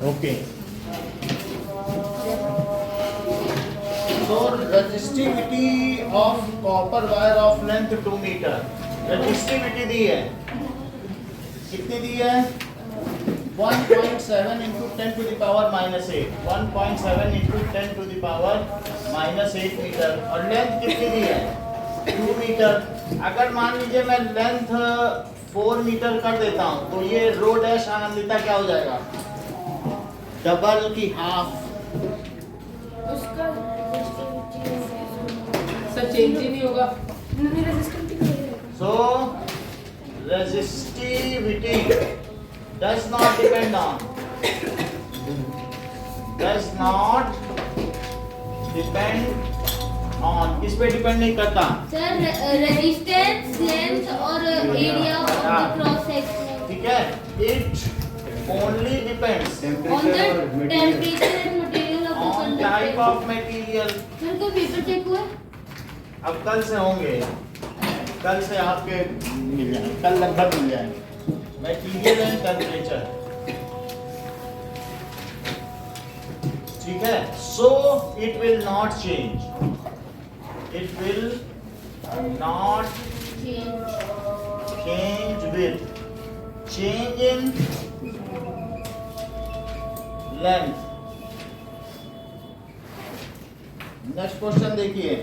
Okay, so resistivity of copper wire of length 2 meter, resistivity दी है, कितनी दी है? 1.7 into 10 to the power minus 8, 1.7 into 10 to the power minus 8 metre, और length कितनी दी है? 2 metre. अगर मान लीजिए मैं लेंथ 4 मीटर कर देता हूँ तो ये रो डैश आनंदिता क्या हो जाएगा? डबल की हाफ। उसका सर चेंज ही नहीं होगा। So resistivity does not depend on किस पे डिपेंड नहीं करता? सर रेजिस्टेंस, लेंथ और area of the cross section. ठीक है, it only depends on the temperature and material of the on type of material. Sir कोई पेपर चेक हुआ? अब कल से होंगे, कल से आपके मिल जाएंगे, कल लगभग मिल जाएंगे मटेरियल एंड टेम्परेचर। ठीक है, so it will not change, it will not change with change in length। Next question देखिए,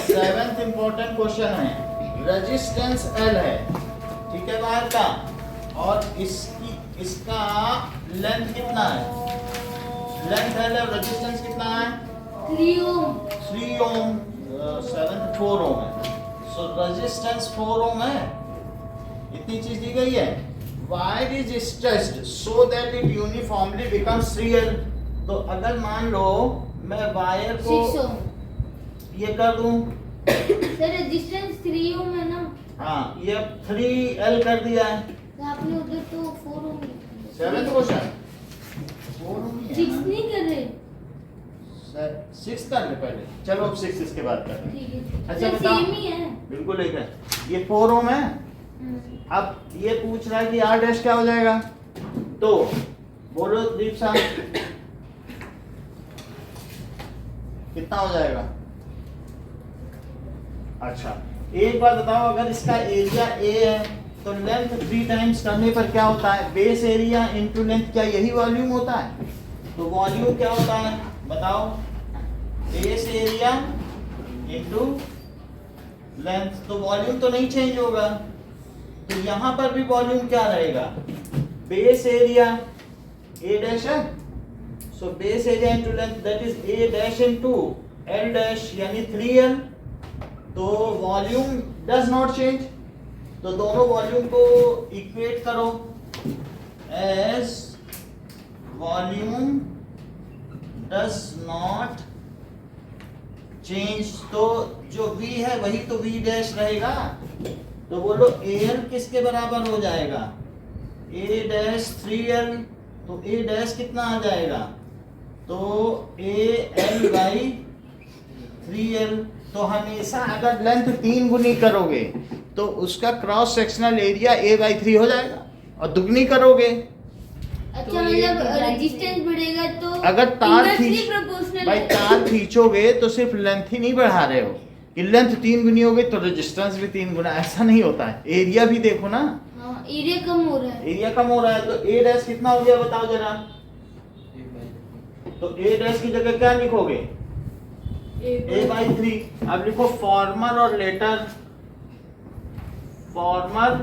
7th इंपॉर्टेंट क्वेश्चन है। रेजिस्टेंस L है, ठीक है, वायर का, और इसका लेंथ कितना है? लेंथ L है, रेजिस्टेंस कितना है? 3 ओम। 3 ओम, 7 4 ओम है। सो रेजिस्टेंस 4 ओम है, इतनी चीज दी गई है। Wire is stretched so that it uniformly becomes 3L। तो अगर मान लो मैं वायर को 6 ओम। ये कर दूं, सर रेजिस्टेंस 3 ओम है ना? हाँ, ये 3L कर दिया है। तो आपने उधर तो 4 ओम। 7th क्वेश्चन 4 ओम ही है 6 ना? नहीं कर रहे? 6 कर ले पहले, चलो अब 6 इसके बाद कर लें। ठीक है। अच्छा सर बताओ। सेम ही है। बिल्कुल एक है, ये 4 ओम है। अब ये पूछ रहा है कि R डैश क्या हो जाएगा, तो बोलो दीप साहब कितना हो जाएगा? अच्छा एक बात बताओ, अगर इसका एरिया A है तो लेंथ 3 टाइम्स करने पर क्या होता है? बेस एरिया इनटू लेंथ, क्या यही वॉल्यूम होता है? तो वॉल्यूम क्या होता है बताओ? Base area into length. तो वॉल्यूम तो नहीं चेंज होगा, तो यहां पर भी वॉल्यूम क्या रहेगा? बेस एरिया A डैश है, so base area into length that is A dash into L dash यानी 3L। तो वॉल्यूम डज नॉट चेंज, तो दोनों वॉल्यूम को इक्वेट करो as volume does not change. तो जो V है वही तो V डैश रहेगा। तो बोलो AL किसके बराबर हो जाएगा? A dash 3L। तो A डैश कितना आ जाएगा? तो AL बाई 3L। तो हमेशा अगर लेंथ 3 गुनी करोगे तो उसका क्रॉस सेक्शनल एरिया A/3 हो जाएगा, और दुगनी करोगे अच्छा तो ये मतलब रेजिस्टेंस बढ़ेगा तो अगर तार इनवर्सली खींच प्रोपोर्शनल भाई है। तार खींचोगे तो सिर्फ लेंथ ही नहीं बढ़ा रहे हो कि लेंथ 3 गुनी हो गई तो रेजिस्टेंस भी 3 गुना, ऐसा नहीं होता है। एरिया भी देखो ना, हाँ एरिया कम हो रहा है। एरिया कम हो रहा है। तो A डैश कितना हो गया बताओ जरा? तो A डैश की जगह क्या लिखोगे? A/3। अब लिखो फॉर्मर और लेटर। फॉर्मर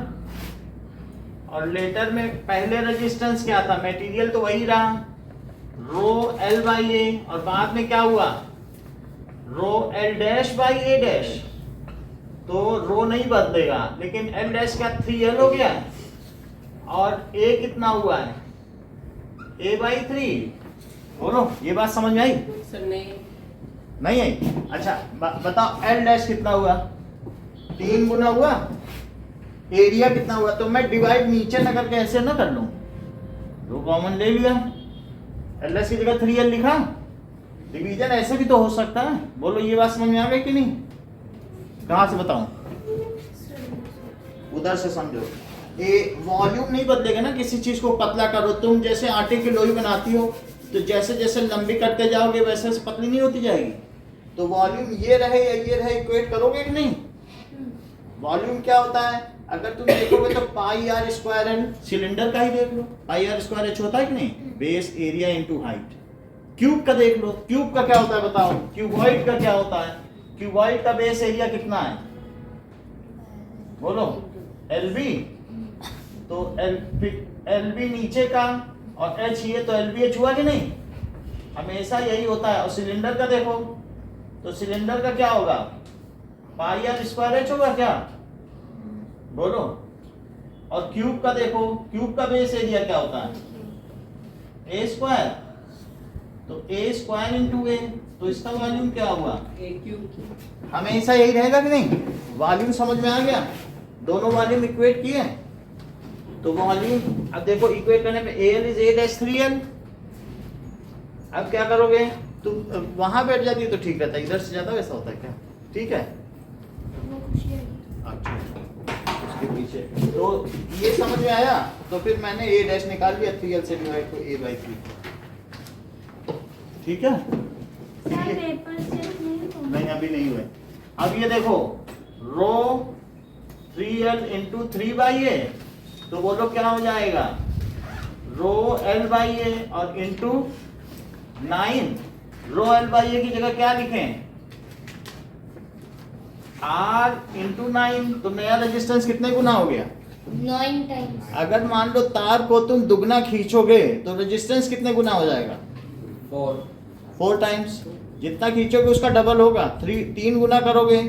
और लेटर में पहले रेजिस्टेंस क्या था? मटेरियल तो वही रहा, रो L/A, और बाद में क्या हुआ? रो L dash by A dash. तो रो नहीं बदलेगा, लेकिन L डैश क्या 3L हो गया, और A कितना हुआ है? A/3। बोलो ये बात समझ में आई? सर नहीं। नहीं आई? अच्छा बताओ L डैश कितना हुआ? 3 गुना हुआ। एरिया कितना हुआ? तो मैं डिवाइड नीचे न करके ऐसे ना कर लूं, रो कॉमन ले लिया, L डैश की जगह 3L लिखा। डिवीजन ऐसे भी तो हो सकता है। बोलो ये बात समझ में आ गई कि नहीं? कहां से बताऊं? उधर से समझो, ये वॉल्यूम नहीं बदलेगा ना, किसी चीज को पतला करो, तुम जैसे आटे की लोई बनाती हो तो जैसे जैसे लंबी करते जाओगे वैसे वैसे पतली नहीं होती जाएगी। तो वॉल्यूम ये रहे या ये रहे, इक्वेट करोगे कि नहीं? वॉल्यूम क्या होता है, अगर तुम देखोगे तो पाई आर स्क्वायर एन, सिलेंडर का ही देख लो, पाई आर स्क्वायर एच होता है कि नहीं, base area into height. Cube का देख लो, क्यूब का क्या होता है बताओ, क्यूबॉइड का क्या होता है, क्यूबॉइड का बेस एरिया कितना है बोलो, एलबी। तो एलबी नीचे का और एच ये, तो एलबी एच हुआ कि नहीं, हमेशा यही होता है। और सिलेंडर का देखो, तो सिलेंडर का क्या होगा, पाई आर स्क्वायर एच होगा क्या बोलो। और क्यूब का देखो, क्यूब का बेस एरिया क्या होता है, ए स्क्वायर, तो ए स्क्वायर इंटू ए, तो इसका वॉल्यूम क्या हुआ, हमेशा यही रहेगा कि नहीं। वॉल्यूम समझ में आ गया, दोनों वॉल्यूम इक्वेट किए, तो वॉल्यूम अब देखो इक्वेट करने पे L is a dash 3l। अब क्या करोगे, तुम वहां बैठ जाती है तो ठीक रहता है, इधर से ज्यादा वैसा होता है क्या, ठीक है। अच्छा, उसके पीछे तो ये समझ में आया, तो फिर मैंने ए डैश निकाल लिया, 3l से डिवाइड तो a/3, ठीक है। नहीं अभी नहीं हुए। अब ये देखो रो 3l इंटू 3/a, तो बोलो क्या हो जाएगा, रो l/a और इंटू 9, रो l/a की जगह क्या लिखें, r इंटू 9, तो नया रेजिस्टेंस कितने गुना हो गया, 9 टाइम्स। अगर मान लो तार को तुम दुगना खींचोगे तो रेजिस्टेंस कितने गुना हो जाएगा, 4 टाइम्स। जितना खींचोगे उसका डबल होगा, 3 गुना करोगे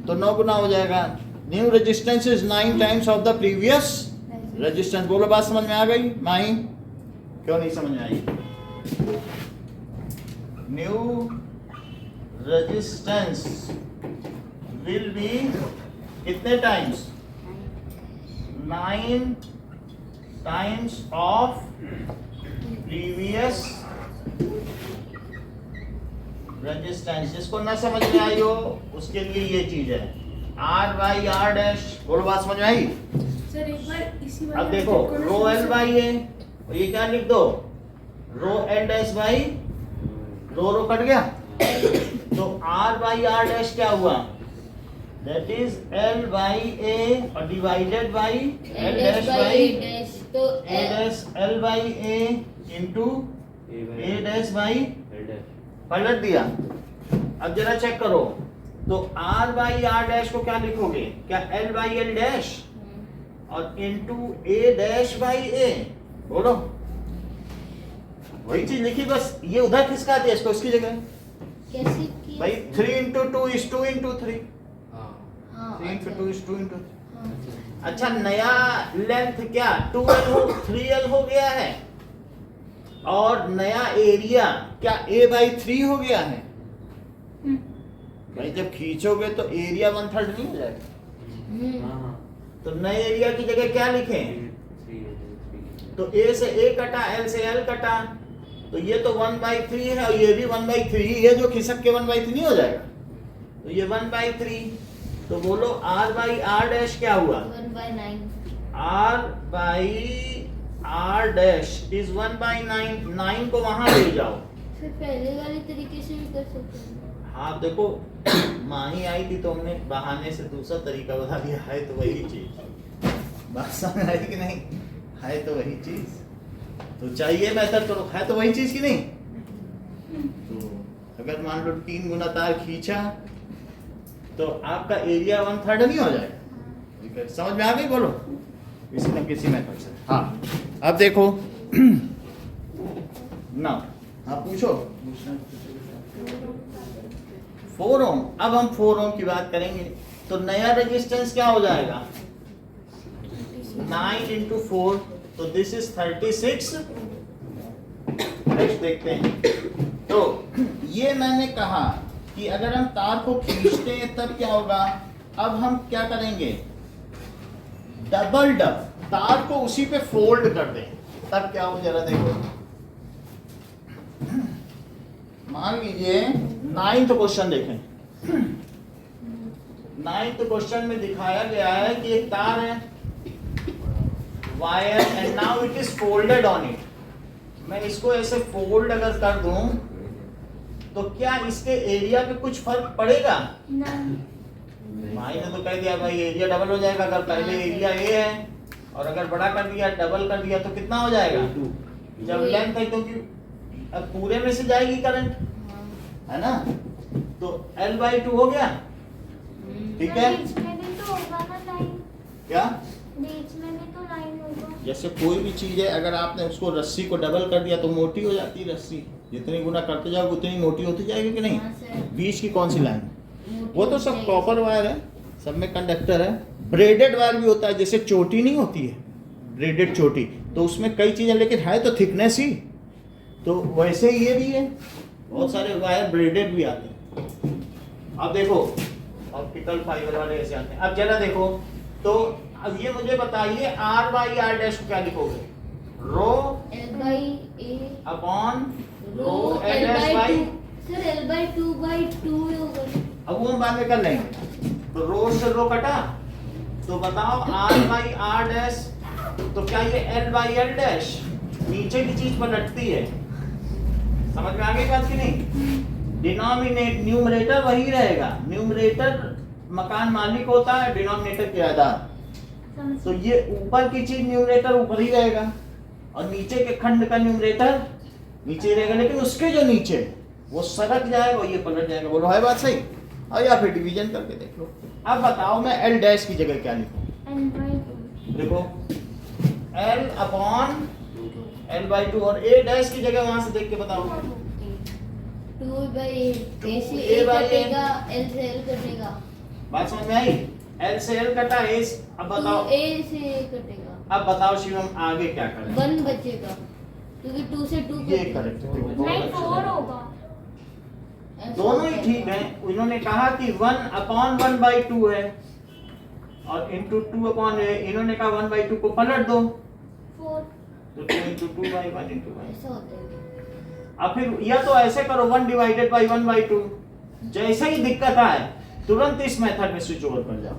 तो 9 गुना हो जाएगा। New resistance is 9 times of the previous resistance. बोलो बात समझ में आ गई माही, क्यों नहीं समझ में आई। न्यू रेजिस्टेंस विल बी कितने times, 9 times of previous resistance. जिसको ना समझ में आई हो उसके लिए ये चीज है, r/r डैश। बोलो बात समझ में आई। सर एक बार इसी अब देखो रो l/a, और ये क्या लिख दो, रो l dash by rho cut गया, तो r/r डैश क्या हुआ, दैट इज l/a और divided by l dash by तो a dash l/a into a dash by, पलट दिया। अब जरा चेक करो, तो r/r डैश को क्या लिखोगे, क्या l/l डैश और into a dash by a, बोलो वही चीज लिखी, बस ये उधर खिसका दिया इसको उसकी जगह। कैसे किया भाई 3 इंटू 2 इज 2 इंटू 3, हाँ 3 इंटू 2 इज 2 इंटू। हाँ। अच्छा नया लेंथ क्या 2l हो 3l हो गया है, और नया एरिया क्या a/3 हो गया है। भाई जब खींचोगे तो एरिया 1/3 नहीं हो जाएगा, तो नए एरिया की जगह क्या लिखें, तो a से a कटा, l से l कटा, तो ये तो 1/3 है और ये भी 1/3 ही है, जो खिसक के 1/3 नहीं हो जाएगा, तो ये 1/3। तो बोलो r/r डैश क्या हुआ, 1/9। r/r dash is 1/9। 9 को वहां ले जाओ। फिर पहले वाले तरीके से भी कर सकते हैं। हाँ देखो माही आई थी तो हमने बहाने से दूसरा तरीका बता दिया, है तो वही चीज। बात समझ आई कि नहीं, है तो वही चीज, तो चाहिए मेथड करो, है तो वही चीज की नहीं। तो अगर मान लो 3 गुना तार खींचा तो आपका एरिया 1/3 नहीं हो जाएगा। समझ में आ गई, बोलो किसी न किसी मेथड से। हाँ अब देखो ना, आप पूछो 4 ओम। अब हम 4 ओम की बात करेंगे, तो नया रेजिस्टेंस क्या हो जाएगा, 9 इंटू 4, तो दिस इज 36। नेक्स्ट देखते हैं। तो ये मैंने कहा कि अगर हम तार को खींचते हैं तब क्या होगा। अब हम क्या करेंगे, डबल तार को उसी पे फोल्ड कर दें, तब क्या हो, जरा देखो। मान लीजिए 9th क्वेश्चन देखें। 9th क्वेश्चन में दिखाया गया है कि एक तार है wire and now it is folded on it. मैं इसको ऐसे फोल्ड अगर कर दूं तो क्या इसके एरिया पे कुछ फर्क पड़ेगा? नहीं। भाई ने तो कह दिया भाई एरिया डबल हो जाएगा। अगर पहले एरिया ए है और अगर बड़ा कर दिया डबल कर दिया तो कितना हो जाएगा? जब लेंथ है, क्योंकि अब पूरे में से जाएगी करंट, है ना? तो L/2 हो गया, ठीक है? बीच में भी तो होगा ना लाइन, क्या? बीच में भी तो लाइन होगा। जैसे कोई भी चीज है, अगर आपने उसको रस्सी को डबल कर दिया तो मोटी हो जाती है रस्सी। जितनी गुना करते जाओगे उतनी मोटी होती जाएगी कि नहीं? हाँ सर। बीच की कौन सी लाइन? मोटी वो तो हो सब जाएगी। कॉपर वायर है, सब में कंडक्टर है। ब्रेडेड वायर भी होता है, जैसे चोटी नहीं होती है, ब्रेडेड चोटी, तो उसमें कई चीजें, लेकिन है तो थिकनेस ही। तो वैसे ही ये भी है, बहुत सारे वायर ब्रेडेड भी आते हैं। अब देखो ऑप्टिकल फाइबर वाले ऐसे आते हैं। अब जरा देखो तो अब ये मुझे बताइए R/R' को क्या लिखोगे? रो L/A upon rho L L by by. 2 sir L/2/2 होगा। अब वो हम बाद में कर लेंगे। तो रो से रो कटा, तो बताओ R/R', तो क्या ये L/L'? नीचे की चीज पलटती है, समझ में आ गई बात कि नहीं? डिनोमिनेट न्यूमरेटर वही रहेगा, न्यूमरेटर मकान मालिक होता है, डिनोमिनेटर किराएदार। तो ये ऊपर की चीज न्यूमरेटर ऊपर ही रहेगा और नीचे के खंड का न्यूमरेटर नीचे ही रहेगा, लेकिन उसके जो नीचे वो सरक जाएगा और ये पलट जाएगा। बोलो है बात सही? और या फिर डिवीजन करके देख लो। अब बताओ मैं L' की जगह क्या लिखूं? L/2 देखो L अपॉन L/2 और A' की जगह वहां से देख के बताओ। 2/8 A से A A by A। कटेगा, L से L कटेगा। बात समझ में आई? L से L कटा, A से, अब बताओ, 2A से A कटेगा, अब बताओ शिवम आगे क्या करें? 1 बचेगा क्योंकि 2 से 2 ये कटेगा। करेक्ट है। नहीं 4 होगा। दोनों ही ठीक हैं। उन्होंने कहा कि 1/1/2 है और इंटू 2/, इन्होंने कहा 1/2 को पलट दो 4 तो 2 इंटू 2/1 इंटू 1। ऐसा होता है। अब फिर या तो ऐसे करो 1/1/2। जैसे ही दिक्कत आए तुरंत इस मेथड में स्विच ओवर कर जाओ।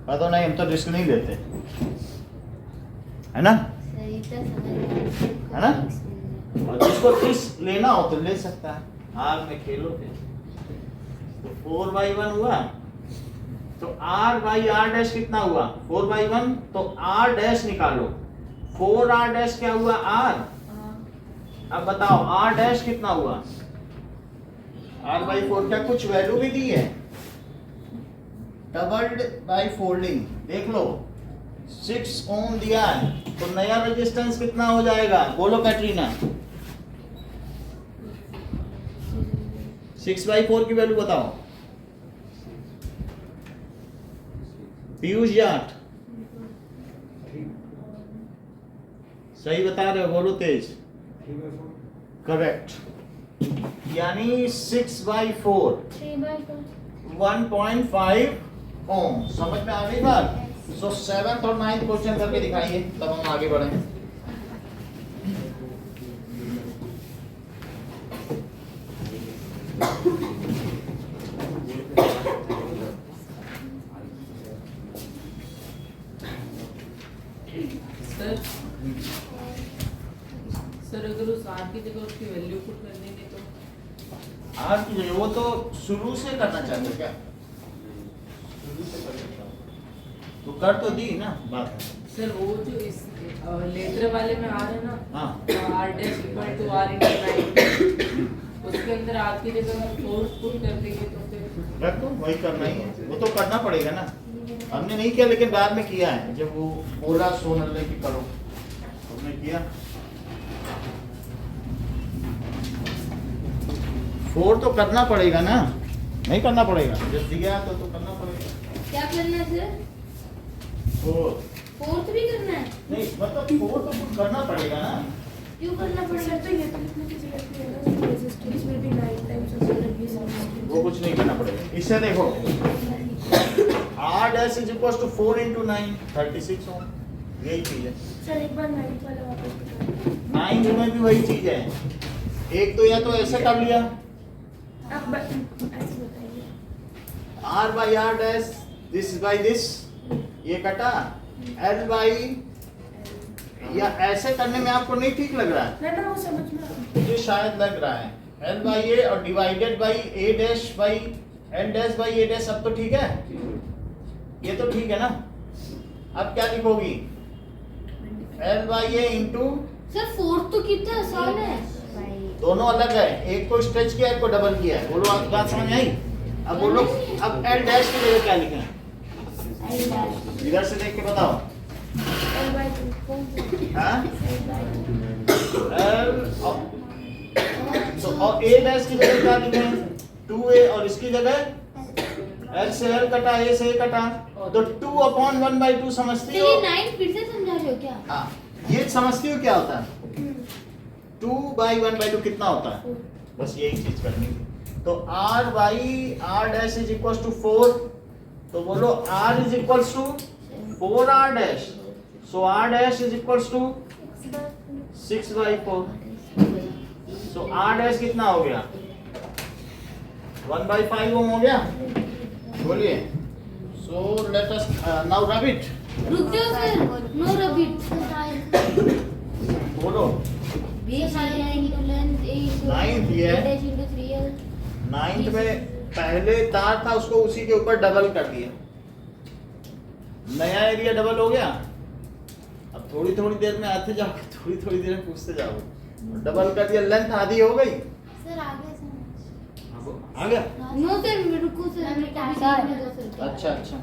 कहा तो नहीं हम तो रिस्क नहीं लेते, है ना? सही था, समझ है ना? और जिसको रिस्क लेना हो तो ले सकता है, आग में खेलो फिर। तो 4/1 हुआ, तो R/R' कितना हुआ? 4/1, तो R' निकालो। 4R' क्या हुआ? R। अब बताओ R' कितना हुआ? R/4 क्या कुछ वैल्यू भी दी है? डबल्ड बाय फोल्डिंग, देख लो 6 ओम दिया है, तो नया रेजिस्टेंस कितना हो जाएगा? बोलो कैटरीना। 6/4 की वैल्यू बताओ। पीयूष जाट सही बता रहे हो, बोलो तेज। करेक्ट, यानी 6/4 3/2 1.5 ओम। समझ में आ गई बात? सो 7th और 9th क्वेश्चन करके दिखाइए, तब हम आगे बढ़ें। सर अगर उस R की जगह उसकी वैल्यू पुट कर देंगे तो आज की जगह वो तो शुरू से करना चाहते हो क्या? शुरू से करना चाहते हो तो कर तो दी ना बात। सर वो जो इस लेटर वाले में आ रहा है ना, हाँ। R' इक्वल टू R × 9, उसके अंदर R की जगह हम 4 पुट कर देंगे तो फिर रख दो, वही करना ही है, वो तो करना पड़ेगा ना। हमने नहीं किया लेकिन बाद में किया है, जब वो बोला सोनल ने कि करो हमने किया। 4 तो करना पड़ेगा ना, नहीं करना पड़ेगा? जब दिया तो करना पड़ेगा। क्या करना है सर? 4 4th भी करना है? नहीं मतलब 4 तो कुछ करना पड़ेगा ना। क्यों करना सर पड़ेगा? तो ये तो लिखने की जरूरत नहीं है ना, उसमें रेजिस्टेंस में भी 9 टाइम्स ऑफ रेजिस्टेंस। वो कुछ नहीं करना पड़ेगा। इससे देखो R' इज इक्वल टू 4 × 9 36 ओम, यही चीज है। सर एक बार 9 वाला वापस बताइए। 9 में भी वही चीज है। एक तो या तो ऐसे कर लिया आप ऐसे बताइए। R/R', दिस बाय दिस, ये कटा, L/, या ऐसे करने में आपको नहीं ठीक लग रहा है? ना ना वो समझ में आ गया। मुझे शायद लग रहा है एल बाई ए और divided by A dash by L dash by A dash, सब तो ठीक है, ये तो ठीक है ना। अब क्या लिखोगी? एल बाई ए इंटू, सर फोर्थ तो कितना आसान है। दोनों अलग है, एक को स्ट्रेच किया एक को डबल किया है। बोलो आपकी बात समझ आई? अब बोलो अब एल डैश की जगह क्या लिखें? इधर से देख के बताओ। L/2 कौन सा? हाँ L/2 एल तो और ए डैश की जगह क्या लिखें? 2a और इसकी जगह एल से एल कटा, ए से ए कटा, तो 2/1/2 समझती तो हो? ये 9 फिर से समझा रहे हो क्या? हाँ, ये समझती हो क्या होता है? 2/1/2 कितना होता है? बस यही चीज करनी थी। तो r by r dash is equals to 4, तो बोलो r is equals to 4r dash, so r dash is equals to 6/4, so r dash कितना हो गया? 1/5 ओम हो गया। बोलिए, so let us now rub it. रुक जाओ सर, नो रबिट। बोलो base area into length a into 9th ये है। Dash into 3l। 9th में पहले तार था उसको उसी के ऊपर डबल कर दिया, नया एरिया डबल हो गया। अब थोड़ी थोड़ी देर में आते जाओ, थोड़ी थोड़ी देर में पूछते जाओ, डबल कर दिया, लेंथ आधी हो गई। सर आगे समझ। आ गया? नो सर रुको सर, मैं कभी देखने दो सर। अच्छा अच्छा,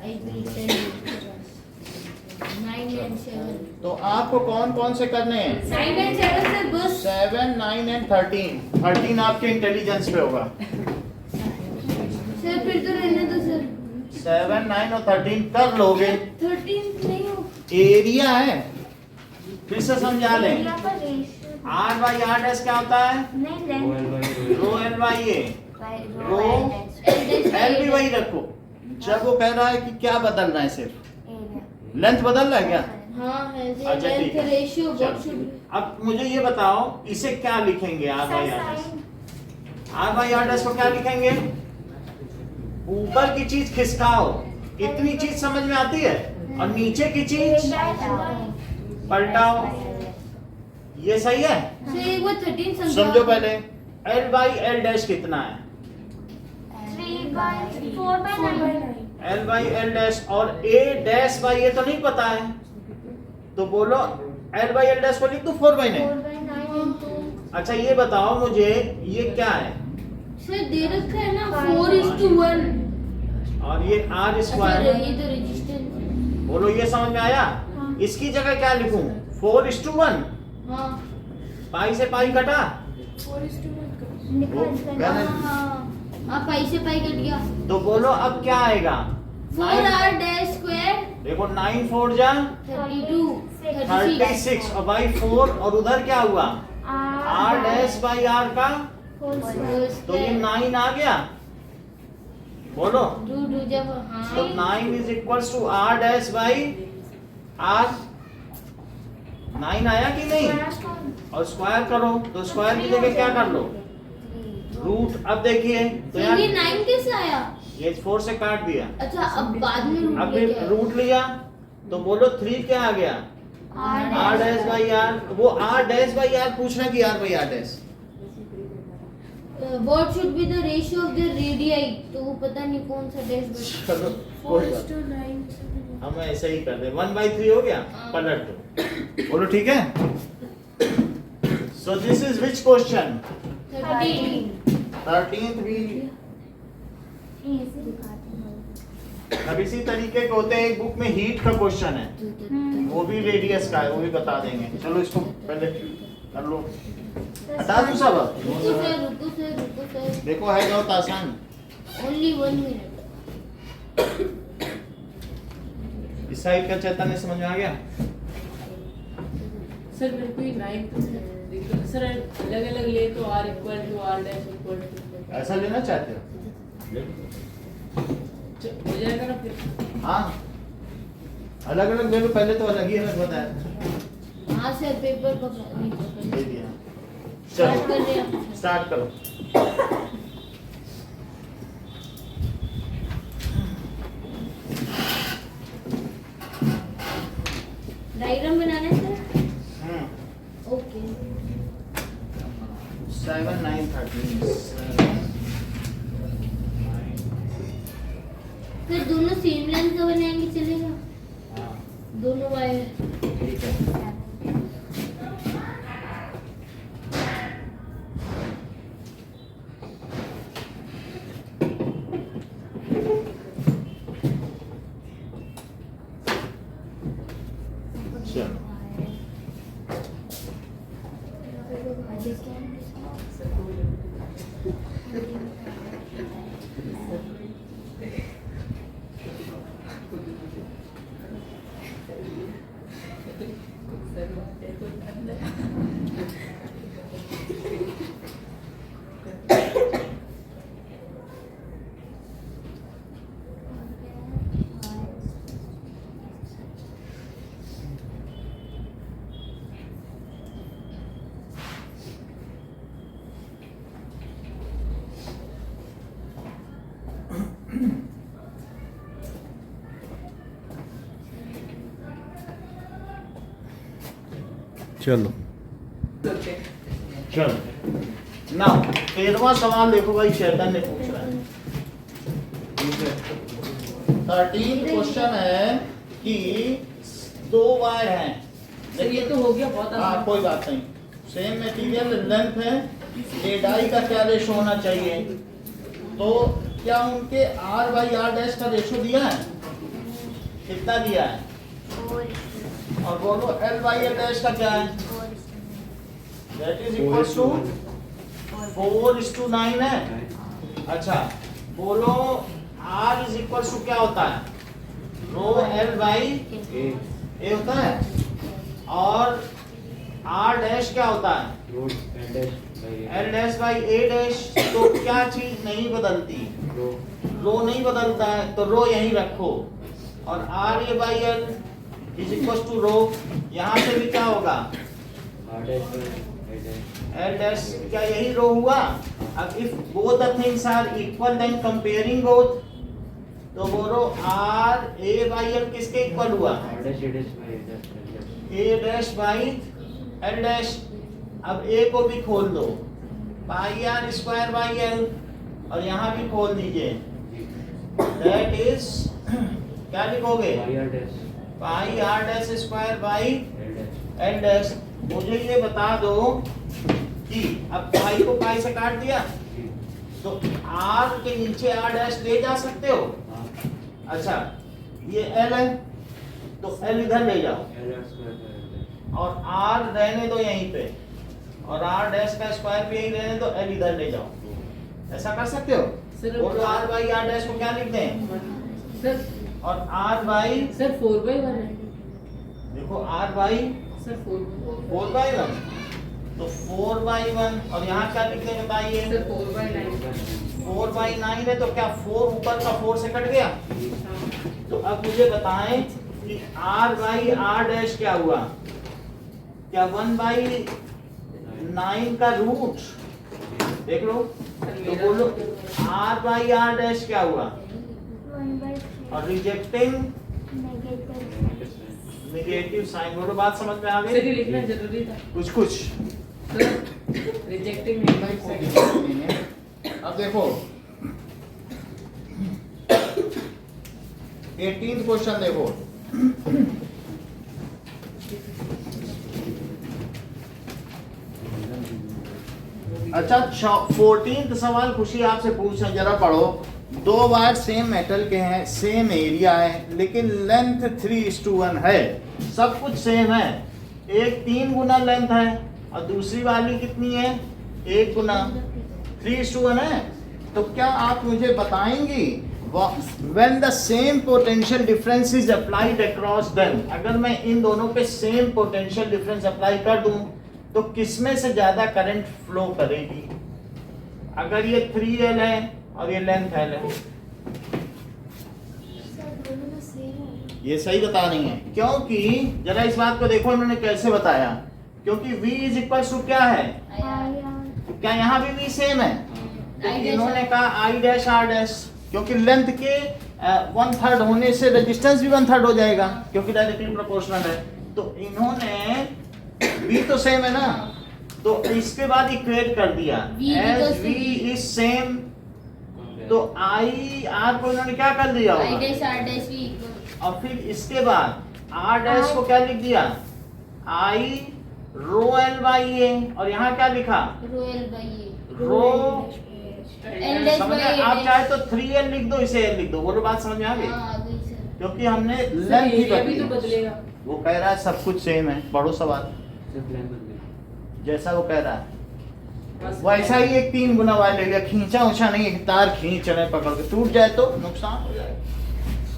I will tell you. 9 and 7। तो आपको कौन कौन से करने हैं? 9 and 7 सर बस। 7, 9 एंड 13। 13 आपके इंटेलिजेंस पे होगा। सर फिर तो रहने दो सर। 7, 9 और 13 कर लोगे। 13 नहीं हो। एरिया है, फिर से समझा लें। r बाई r डैश क्या होता है? Rho L by A, rho L भी वही रखो। जब वो कह रहा है कि क्या बदल रहा है, सिर्फ लेंथ बदल रहा है क्या? हाँ है जी, अच्छा, ठीक लेंथ है। रेशियो चलो। What should. अब मुझे ये बताओ इसे क्या लिखेंगे? r by r dash, r by r dash को क्या लिखेंगे? ऊपर की चीज खिसकाओ, इतनी चीज समझ में आती है, और नीचे की चीज पलटाओ, ये सही है? सर एक बार 13 समझा। समझो पहले, l बाई l डैश कितना है? 4/9 l बाई l डैश, और a डैश बाई ये तो नहीं पता है, तो बोलो l बाई l डैश को लिख दो 4/9। अच्छा ये बताओ मुझे, ये क्या है? सर दे रखा है ना 4:1। और ये r सर स्क्वायर, ये तो रेजिस्टेंस। बोलो ये समझ में आया? इसकी जगह क्या लिखूं? 4:1, हाँ पाई से पाई कटा, 4:1 हाँ पाई से पाई कट गया। तो बोलो अब क्या आएगा? 4r डैश स्क्वायर देखो 9 4 जा 32 36, और बाई 4, और उधर क्या हुआ? r डैश बाई r का, तो ये 9 आ गया। बोलो, डू जब तो हाँ 9 is equals to r dash by r। 9 आया कि नहीं? और स्क्वायर करो, तो स्क्वायर की जगह क्या कर लो? रूट। अब देखिए तो सर यार ये 9 कैसे आया? ये 4 से काट दिया, अच्छा अब बाद में रूट अब लेके आए। रूट लिया, तो बोलो 3 क्या आ गया? r dash by r। वो r डैश बाई r पूछना कि r by r dash. What should be the ratio of the radii, तो वो पता नहीं कौन सा डैश बचा। चलो कोई बात, 4:9 हम ऐसे ही कर दे। 1/3 हो गया, पलट दो। बोलो ठीक है। So this is which question? 13th भी। अब इसी तरीके के होते हैं, एक बुक में हीट का क्वेश्चन है, वो भी रेडियस का है, वो भी बता देंगे। चलो इसको पहले कर लो, हटा दूं सब। रुको सर देखो है बहुत आसान। Only 1 minute. इस साइड का चैतन्य समझ में आ गया? सर मेरे को ये 9 सर अलग अलग ले तो r equal to r dash equal to ऐसा लेना चाहते हो? हो जाएगा ना फिर। हाँ, अलग अलग ले लो, पहले तो अलग ही अलग बताया। हाँ सर पेपर पकड़ नहीं पकड़। दे दिया। स्टार्ट कर चलो लिया। स्टार्ट करो। डायग्राम बनाना है सर? ओके 7 9 13 फिर दोनों सेम लेंथ का बनाएंगे चलेगा? हाँ दोनों वायर ठीक है। चलो चलो चलो ना 13वां सवाल देखो भाई, चैतन्य पूछ रहा है। 13 क्वेश्चन है कि 2 वायर हैं सर ये तो हो गया बहुत हाँ आसान। कोई बात नहीं, सेम मटेरियल लेंथ है, एडाई का क्या रेशो होना चाहिए, तो क्या उनके R बाई R डैश का रेशो दिया है? कितना दिया है? और बोलो L बाई L डैश का क्या है? दैट इज इक्वल टू 4:9 है। अच्छा बोलो R इज इक्वल टू क्या होता है? रो L बाई A होता है, और R डैश क्या होता है? L dash by A dash. तो क्या चीज नहीं बदलती? रो नहीं बदलता है, तो रो यहीं रखो, और R A by L is equal to rho. यहाँ से भी क्या होगा? L डैश क्या यही रो हुआ? अब if both the things are equal then comparing both, तो बोलो R A बाई L किसके इक्वल हुआ? A dash by L dash. अब A को भी खोल दो, pi R square by L, और यहाँ भी खोल दीजिए, दैट इज क्या लिखोगे? पाई R dash square by L dash. मुझे ये बता दो कि अब पाई को पाई से काट दिया, तो R के नीचे R डैश ले जा सकते हो? अच्छा ये L है, तो L इधर ले जाओ, और R रहने दो यहीं पे, और R डैश का स्क्वायर भी यहीं रहने दो, L इधर ले जाओ। ऐसा कर सकते हो? सर बोलो R बाई R डैश को क्या लिखते हैं? सर और R बाई, सर 4/1 है देखो R बाई सर 4/1 4/1, तो 4/1, और यहाँ क्या लिखते हैं बताइए? सर 4/9 4/9 है, तो क्या 4 ऊपर का 4 से कट गया? तो अब मुझे बताएं कि R बाई R डैश क्या हुआ? क्या 1/9 का रूट? देख लो, तो बोलो R बाई R डैश क्या हुआ? और रिजेक्टिंग नेगेटिव साइन, बोलो बात समझ में आ सर गई? ये लिखना जरूरी था कुछ सर, रिजेक्टिंग नहीं अब देखो 18th क्वेश्चन देखो, अच्छा 14th सवाल खुशी आपसे पूछा, जरा पढ़ो। 2 वायर सेम मेटल के हैं, सेम एरिया है, लेकिन लेंथ 3:1 है, सब कुछ सेम है। एक 3 गुना लेंथ है और दूसरी वाली कितनी है? 1 गुना। 3:1 है, तो क्या आप मुझे बताएंगी when the same potential difference is applied across them, अगर मैं इन दोनों पे सेम पोटेंशियल डिफरेंस अप्लाई कर दूं तो किसमें से ज्यादा करंट फ्लो करेगी? अगर ये 3L है और ये लेंथ L है, ये सही बता रही है, क्योंकि जरा इस बात को देखो इन्होंने कैसे बताया, क्योंकि V इज इक्वल टू क्या है? क्या यहाँ भी V सेम है? तो इन्होंने कहा I डैश R डैश, क्योंकि लेंथ के 1/3 होने से रेजिस्टेंस भी 1/3 हो जाएगा, क्योंकि डायरेक्टली प्रोपोर्शनल है। तो इन्होंने v तो सेम है ना, तो इसके बाद इक्वेट कर दिया V as equals to v V. Is same, तो आई आर को इन्होंने क्या कर दिया I होगा, dash R dash V equal और फिर इसके बाद r डैश को क्या लिख दिया, i रो l बाई ए, और यहाँ क्या लिखा, rho L by A. Row L dash समझ by गए? A आप dash. चाहे तो 3l लिख दो, इसे l लिख दो, बोलो बात समझ में आ गई, हाँ, आ गई सर. क्योंकि हमने सर, लेंथ ही एरिया भी तो बदली है। बदलेगा। वो कह रहा है सब कुछ सेम है, पढ़ो सवाल जैसा वो कह रहा है वैसा ही एक 3 गुना वाला ले लिया, खींचा उछा नहीं, एक तार खींच रहे पकड़ के, टूट जाए तो नुकसान हो जाए।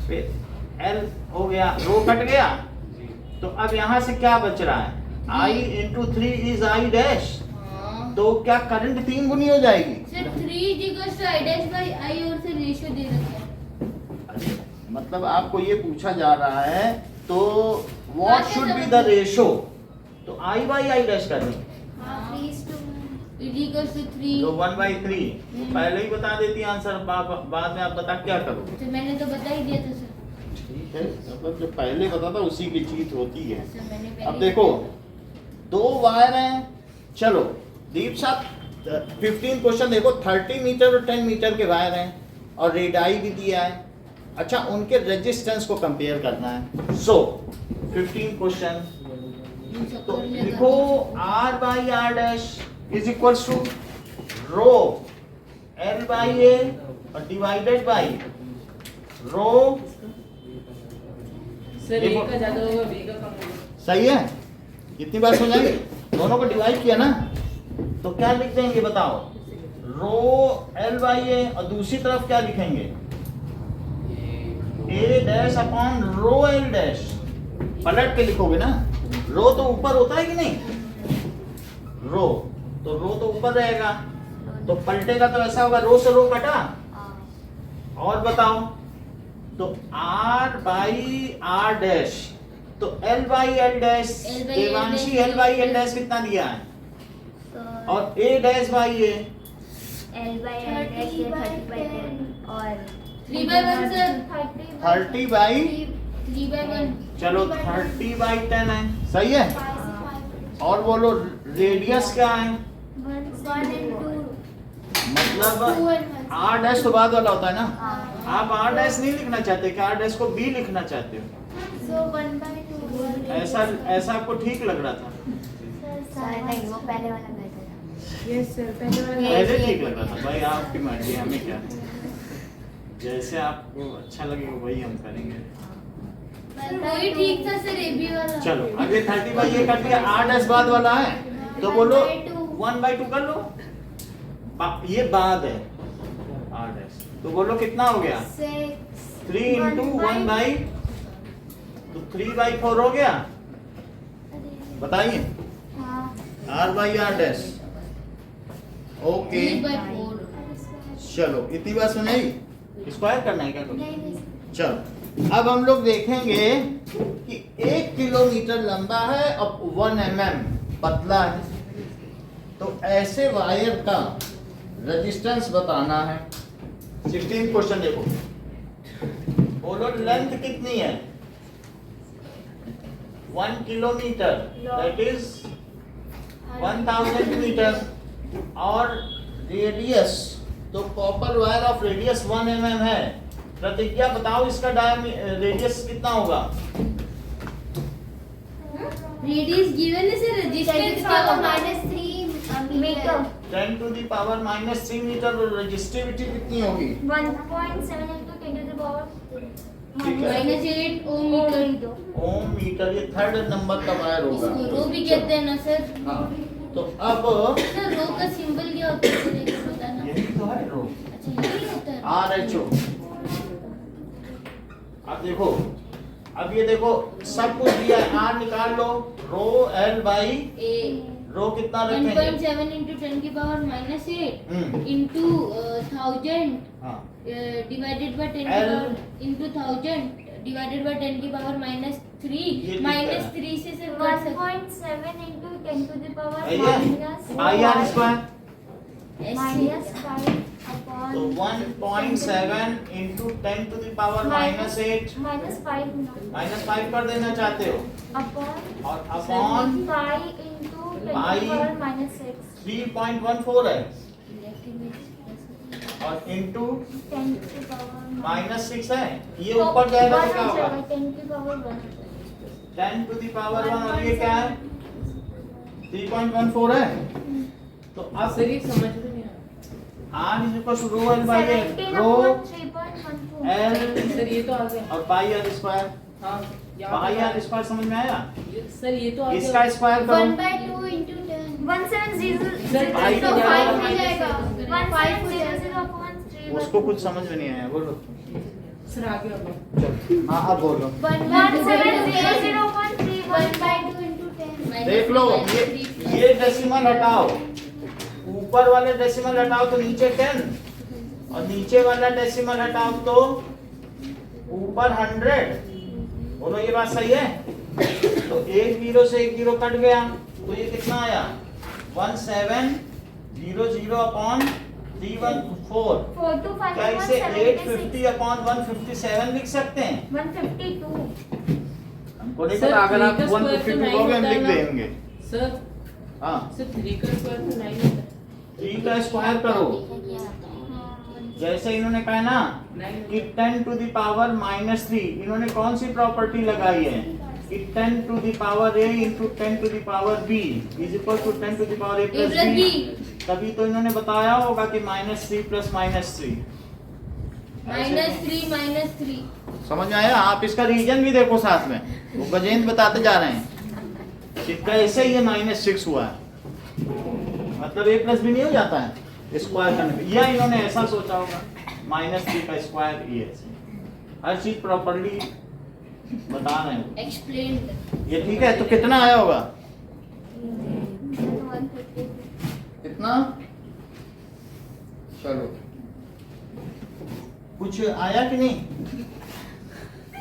फिर एल हो गया, रो कट गया, तो अब यहाँ से क्या बच रहा है, आई इंटू 3 इज आई डैश, हाँ. तो क्या करंट 3 गुनी हो जाएगी, sir 3 is equals to I dash by I और से रेशियो दे रखा है. मतलब आपको ये पूछा जा रहा है, तो व्हाट हाँ, शुड तो बी द रेशो, तो आई बाई आई डैश करनी, हाँ. Is equals to 3. तो 1/3, तो पहले ही बता देती आंसर, बाद में आप बता क्या करोगे। तो मैंने तो बता ही दिया था सर. ठीक है, मतलब जो पहले बता था उसी की जीत होती है। सर मैंने पहले अब ही देखो बताया 2 वायर हैं, चलो दीप साहब 15 क्वेश्चन देखो, 30 मीटर और 10 मीटर के वायर हैं और रेडाई भी दिया है, अच्छा उनके रेजिस्टेंस को कंपेयर करना है। सो 15 क्वेश्चन, था. तो लिखो R by R dash is equals to rho L by A और डिवाइडेड बाई रो, सर देखो। ए का ज्यादा होगा बी का कम होगा। सही है, कितनी बार समझाएंगे, दोनों को डिवाइड किया ना, तो क्या लिख देंगे बताओ, रो L बाई A, और दूसरी तरफ क्या लिखेंगे, A dash upon rho L dash, पलट के लिखोगे ना, रो तो ऊपर होता है कि नहीं, रो तो ऊपर रहेगा, तो पलटेगा तो ऐसा होगा, रो से रो कटा, और बताओ, तो R बाई R डैश, तो L by L dash, L by L Devanshi dash L by L dash कितना दिया है, और A dash by A, L by L dash ये 30 by 10 और 3 by 1 सर. 30 by, 3 by 1. चलो 30 बाई 10 है, सही है, और बोलो रेडियस क्या है, 1 and 2 मतलब R डैश तो बाद वाला होता है ना, आप R डैश नहीं लिखना चाहते कि R डैश को B लिखना चाहते हो, so 1/2 ऐसा आपको ठीक लग रहा था, सर नहीं वो पहले वाला बेहतर था। यस सर, पहले वाला पहले ठीक लग रहा था, भाई आपकी मर्जी, हमें क्या, जैसे आपको अच्छा लगेगा वही हम करेंगे। वही ठीक था सर, AB वाला. चलो अब ये 30 बाई ये कर दिया, R डैश बाद वाला है, तो बोलो 1/2 कर लो, ये बाद है R डैश, तो बोलो कितना हो गया, 3 इंटू 1 बाई, तो 3/4 हो गया, बताइए R by R dash, okay 3 by 4. चलो इतनी बात सुनाई, स्क्वायर करना है क्या कुछ? नहीं चलो अब हम लोग देखेंगे कि 1 किलोमीटर लंबा है और 1 mm पतला है, तो ऐसे वायर का रेजिस्टेंस बताना है। 16 क्वेश्चन देखो, बोलो लेंथ कितनी है, 1 किलोमीटर दैट इज 1000 मीटर, और रेडियस, तो copper wire of radius 1 mm है, प्रतिज्ञा बताओ इसका रेडियस कितना होगा, Radius given is a resistance क्या होगा? -3 meter 10 to the power -3 meter, और रेजिस्टिविटी कितनी होगी, 1.7 into 10 to the power ठीक है। -8 ओम मीटर. ओम मीटर, ये 3rd नंबर का वायर इसको होगा, रो भी कहते हैं ना सर. हाँ, तो अब सर रो का सिंबल क्या होता है सर, एक बताना. यही तो है रो, अच्छा यही होता है. RHO। अब देखो, अब ये देखो सब कुछ दिया है, R निकाल लो, रो L बाई A रो कितना रखेंगे, 1.7 into 10 की पावर -8 हम्म, into 1000 हाँ, divided by 10 की L power into 1000 divided by 10 की पावर -3 ये ठीक है। -3 से सर कर सकते 1.7 into 10 to the power है ये? IR स्क्वायर, हैं. -5 upon तो 1.7 into 10 to the power minus 8 -5 -5 कर देना चाहते हो upon और upon 5 into 10 to the Pi power -6 3.14 है और इंटू 10 to the power -6 है, ये ऊपर जाएगा तो क्या होगा 10 to the power 1 10 to the power 1 और ये क्या है 3.14 है। तो अब सर ये समझ में नहीं आया। r is equal to rho l by l 17 rho upon 3.14 l sir ये तो आ गया। और पाई r स्क्वायर हाँ पाई r स्क्वायर समझ में आया। सर ये तो आ गया। इसका स्क्वायर 1 करो by 2 into 10 170 Pi तो तो 5 जाएगा। हो जाएगा 170 upon 3 उसको कुछ समझ में नहीं आया, बोलो सर आ गया होगा। चलो हाँ अब बोलो 1700 upon 3 1 by 2 into 10 देख लो ये डेसिमल हटाओ, ऊपर वाले डेसिमल हटाओ तो नीचे 10 और नीचे वाला डेसिमल हटाओ तो ऊपर 100। बोलो ये बात सही है। तो एक जीरो से एक जीरो कट गया तो ये कितना आया 1700 अपॉन 314। 4 to 5 क्या इसे 850 अपॉन 157 लिख सकते हैं? 152 हमको नहीं सर, पता, अगर आप 3 का स्क्वायर 152 तो नहीं कहोगे हम होता है लिख ना? देंगे। सर हाँ सर 3 का स्क्वायर तो 9 होता है। 3 का स्क्वायर करो, जैसे इन्होंने कहा ना कि 10 to the power -3, इन्होंने कौन सी प्रॉपर्टी लगाई है कि 10 to the power a into 10 to the power b is equal to 10 to the power a plus b। तभी तो इन्होंने बताया होगा कि -3 plus -3 -3 समझ में आया। आप इसका रीजन भी देखो साथ में, वो गजेंद्र बताते जा रहे हैं कि कैसे ये -6 हुआ है, मतलब a प्लस b नहीं हो जाता है स्क्वायर करने पे, या इन्होंने ऐसा सोचा होगा -3 का स्क्वायर ये ऐसे। हर चीज प्रॉपर्ली बता रहे हैं एक्सप्लेन ये, ठीक है। तो कितना आया होगा, कितना, चलो कुछ आया कि नहीं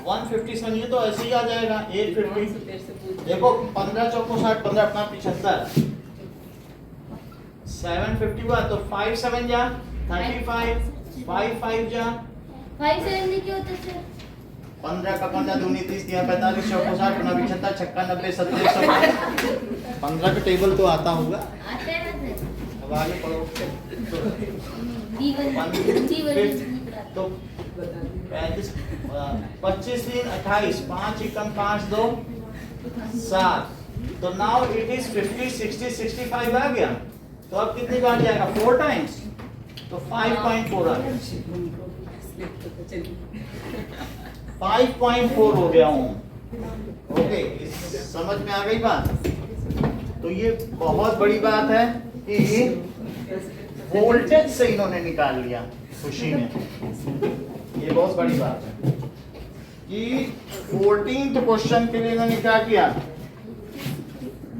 157, ये तो ऐसे ही आ जाएगा 850। तेरे से पूछ देखो 15 चौको 60 15 अपना 75 750 हुआ तो 5 7 जा 35 5 5 जा 5 7 क्या होता है सर 15 का 15 दूनी 30 दिया 45 चौको 60 15 75 56 90 70 15 का टेबल तो आता होगा। आता है ना सर अब आगे पढ़ो तो 35 25 3 28 5 एकम 5 2 7 तो नाउ इट इज 50 60 65 आ गया। तो अब कितनी बार जाएगा 4 टाइम्स तो 5.4 आ गया 5.4 हो गया हूँ। ओके समझ में आ गई बात। तो ये बहुत बड़ी बात है कि वोल्टेज से इन्होंने निकाल लिया खुशी में, ये बहुत बड़ी बात है कि 14th क्वेश्चन के लिए इन्होंने क्या किया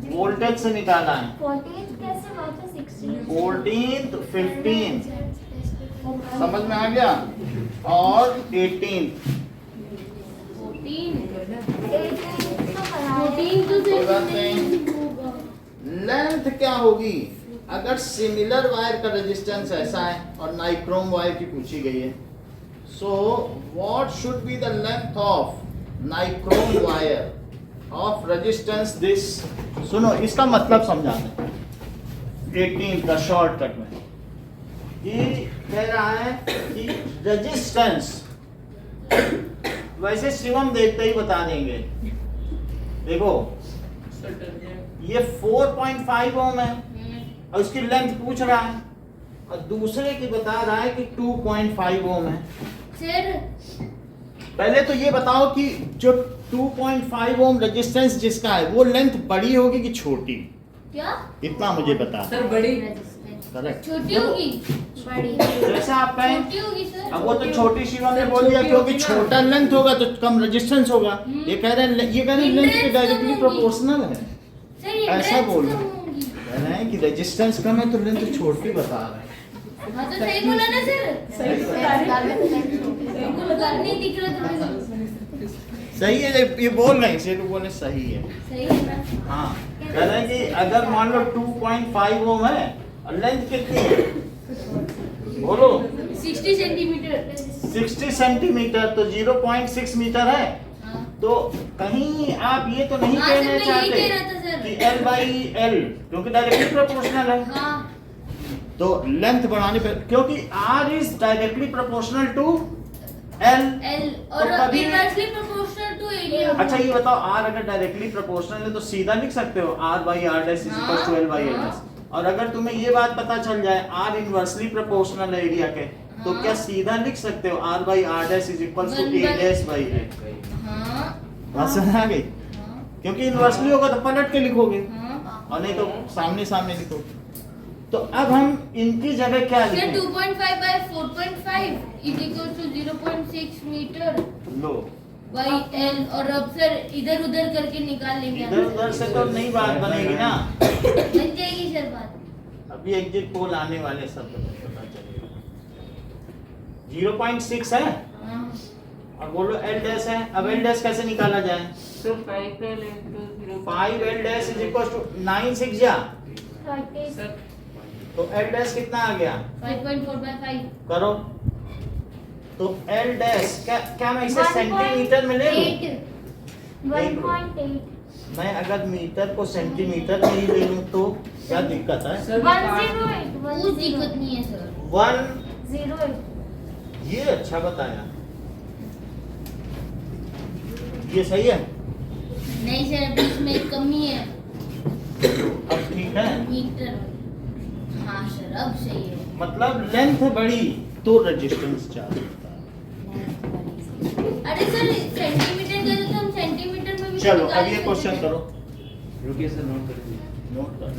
वोल्टेज से निकाला है। 14th कैसे हुआ था 16 14th 15th समझ में आ गया और 18th 14 तो लेंथ क्या होगी अगर सिमिलर वायर का रेजिस्टेंस ऐसा है और नाइक्रोम वायर की पूछी गई है। So what should be the length of nichrome wire of resistance this. सुनो इसका मतलब समझाते हैं 18 का शॉर्टकट में। ये कह रहा है कि रेजिस्टेंस, वैसे शिवम देखते ही बता देंगे। देखो ये 4.5 ओम है और उसकी लेंथ पूछ रहा है और दूसरे की बता रहा है कि 2.5 ओम है। सर पहले तो ये बताओ कि जो 2.5 ओम रेजिस्टेंस जिसका है वो लेंथ बड़ी होगी कि छोटी, क्या इतना मुझे बता। सर बड़ी करेक्ट छोटी होगी जैसा आप कहें। छोटी होगी सर अब वो तो छोटी शिवम ने सर, बोल दिया छोटी क्योंकि होगी ना। छोटा लेंथ होगा तो कम रेजिस्टेंस होगा। ये कह रहे हैं ये कह रहे हैं लेंथ के डायरेक्टली प्रोपोर्शनल है। सर ये ऐसा ड्रेस बोल कम रहे होंगी। कह रहे हैं कि रेजिस्टेंस कम है तो लेंथ छोटी बता रहे हैं। हाँ तो सही बोला ना सर सही बता रहे हमको लगा नहीं दिख रहा था सही है ये बोल रहे हैं सेठू बोले सही है। सही है ना हाँ कह रहे हैं कि अगर मान लो 2.5 ओम है और लेंथ कितनी है बोलो 60 सेंटीमीटर। 60 सेंटीमीटर तो 0.6 मीटर है। हाँ। तो कहीं आप ये तो नहीं हाँ, सर, कहना मैं यही चाहते कह रहा था, सर। कि L/L क्योंकि डायरेक्टली प्रोपोर्शनल है। हाँ। तो लेंथ बढ़ाने पे क्योंकि R is directly proportional to L। L और तो कभी- इनवर्सली प्रोपोर्शनल टू एरिया। अच्छा ये बताओ R अगर डायरेक्टली प्रोपोर्शनल है तो सीधा लिख सकते हो R/R' is equal to L/L। और अगर तुम्हें ये बात पता चल जाए R इनवर्सली प्रोपोर्शनल है एरिया के तो हाँ। क्या सीधा लिख सकते हो R/R' is equal to 1/A। हाँ। बात समझ आ गई? हाँ। क्योंकि इनवर्सली होगा तो पलट के लिखोगे हाँ। और नहीं तो सामने सामने लिखोगे। तो अब हम इनकी जगह क्या सर लिखें? 2.5 by 4.5 is equal to 0.6 meter लो by L। और अब सर इधर उधर करके निकाल लेंगे। इधर उधर से तो नई बात बनेगी ना। बन जाएगी सर बात। अभी एग्जिट पोल आने वाले सब पता चलेगा। 0.6 है हाँ। और बोलो L' है। अब L' कैसे निकाला जाए? तो 5L into 0. 5L' is equal to 9 6 जा सर तो L' कितना आ गया? 5.4 by 5। करो तो L' क्या मैं इसे सेंटीमीटर में ले लूं? 1.8 मैं अगर मीटर को सेंटीमीटर में ही ले लूं तो क्या दिक्कत है? सर 108 कुछ दिक्कत नहीं है सर। 108 ये अच्छा बताया। ये सही है? नहीं सर बीच में एक कमी है। अब ठीक है। मीटर। हाँ सर अब सही है। मतलब लेंथ बड़ी तो रेजिस्टेंस ज्यादा होता अरे सर सेंटीमीटर का तो हम सेंटीमीटर में है। भी चलो निकाल अब ये सकते क्वेश्चन हैं। करो। रुकिए सर, नोट कर लीजिए। नोट कर।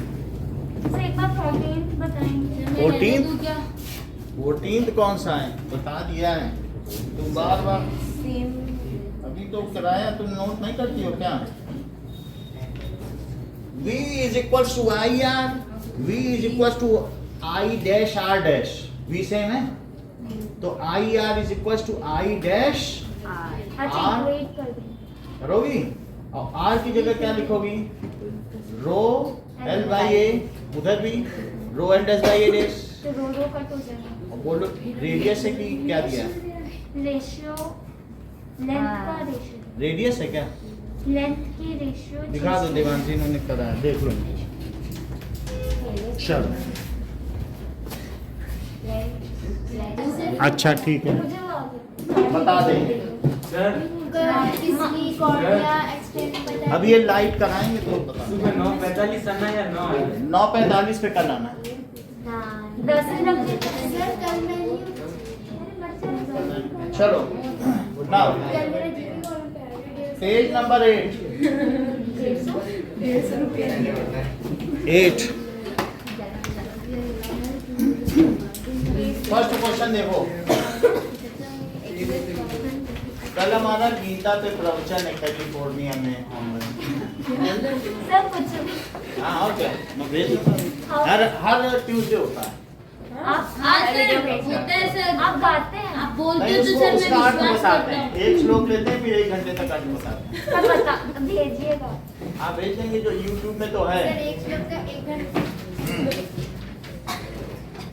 सर एक बार 14 बताएंगे। सर, मैं रहने 14th? दूं क्या? 14th कौन सा है? बता दिया है। तुम बार बार सेम अभी तो कराया तुम नोट नहीं करती हो क्या? V is equals to IR, V is equals to I dash R dash। V same है तो IR is equals to I dash अच्छा R। वेट कर दें। करोगी और R की जगह क्या लिखोगी? रो L/A उधर भी रो L dash by A dash। तो रो कट हो जाएगा। और बोलो रेडियस है कि क्या दिया? रेशियो लेंथ का रेशियो रेडियस है क्या? लेंथ की रेशियो दिखा दो देवांशी, इन्होंने कराया देख लो। चलो अच्छा ठीक है मुझे वो आ गया। बता देंगे। सर इसकी कॉर्डिया एक्सटेंड बता। अब ये लाइट कराएंगे तो बता देंगे। सुबह 9:45 आना या 9? 9:45 पे कल आना। 10 ही रख देते हैं। सर कल मैं चलो now page number 8 first question देखो। कल हमारा गीता पे प्रवचन है कैलिफोर्निया में। सब कुछ हाँ और क्या मैं भेज दूंगा। हर ट्यूसडे होता है। आप हाँ सर होता है सर। आप गाते हैं। आप बोलते नहीं हो तो उसको सर उसका मैं अर्थ विश्वास बताते करता हैं। हूँ। एक श्लोक लेते हैं फिर 1 घंटे तक अर्थ बताते हैं। सब बता भेजिएगा। आप भेज देंगे जो YouTube में तो है। एक श्लोक का 1 घंटा।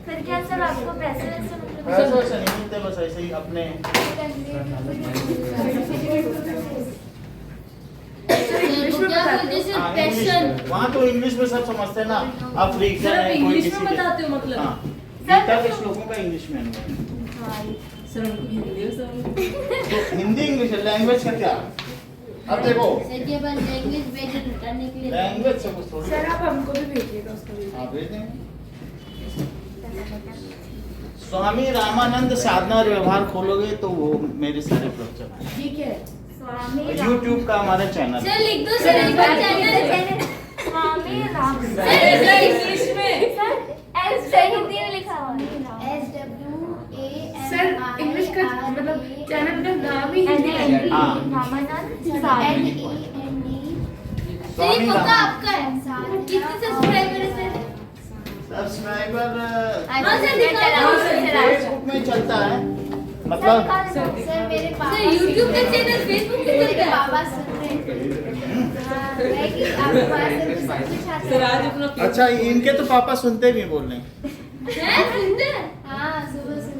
फिर क्या सर आपको पैसे वैसे मतलब ऐसा वैसा नहीं मिलते, बस ऐसे ही अपने तो क्या बोलते हैं सर पैशन। वहाँ तो इंग्लिश में सब समझते हैं ना। अफ्रीकन सर आप है कोई इंग्लिश किसी में के- बताते हो मतलब? हाँ गीता के श्लोकों का इंग्लिश में अनुवाद। सर उनको हिंदी में समझ। तो हिंदी इंग्लिश लैंग्वेज का क्या? अब देखो सर के पास लैंग्वेज भेज बताने के लिए। लैंग्वेज से कुछ थोड़ी। सर आप हमको भी भेजिएगा उसका वीडियो। हाँ भेज देंगे। स्वामी रामानंद साधना और व्यवहार खोलोगे तो वो मेरे सारे प्रवचन हैं। ठीक है। स्वामी YouTube का हमारा चैनल सर लिख दो सर एक बार चैनल। स्वामी राम सर इंग्लिश में। सर एस हिंदी में लिखा हुआ है। सर इंग्लिश का मतलब चैनल का नाम ही हिंदी है। NND हाँ। रामानंद सर ये पक्का आपका है। कितने सब्सक्राइबर है सर? सब्सक्राइबर हाँ सर दिखाओ सर। फेसबुक में चलता है मतलब सर मेरे सर YouTube का चैनल Facebook पे चलता है। पापा सुन रहे हैं कि आपके पास सर आज अपना अच्छा इनके तो पापा सुनते भी बोल रहे हैं। हैं सुंदर। हाँ सुबह सुन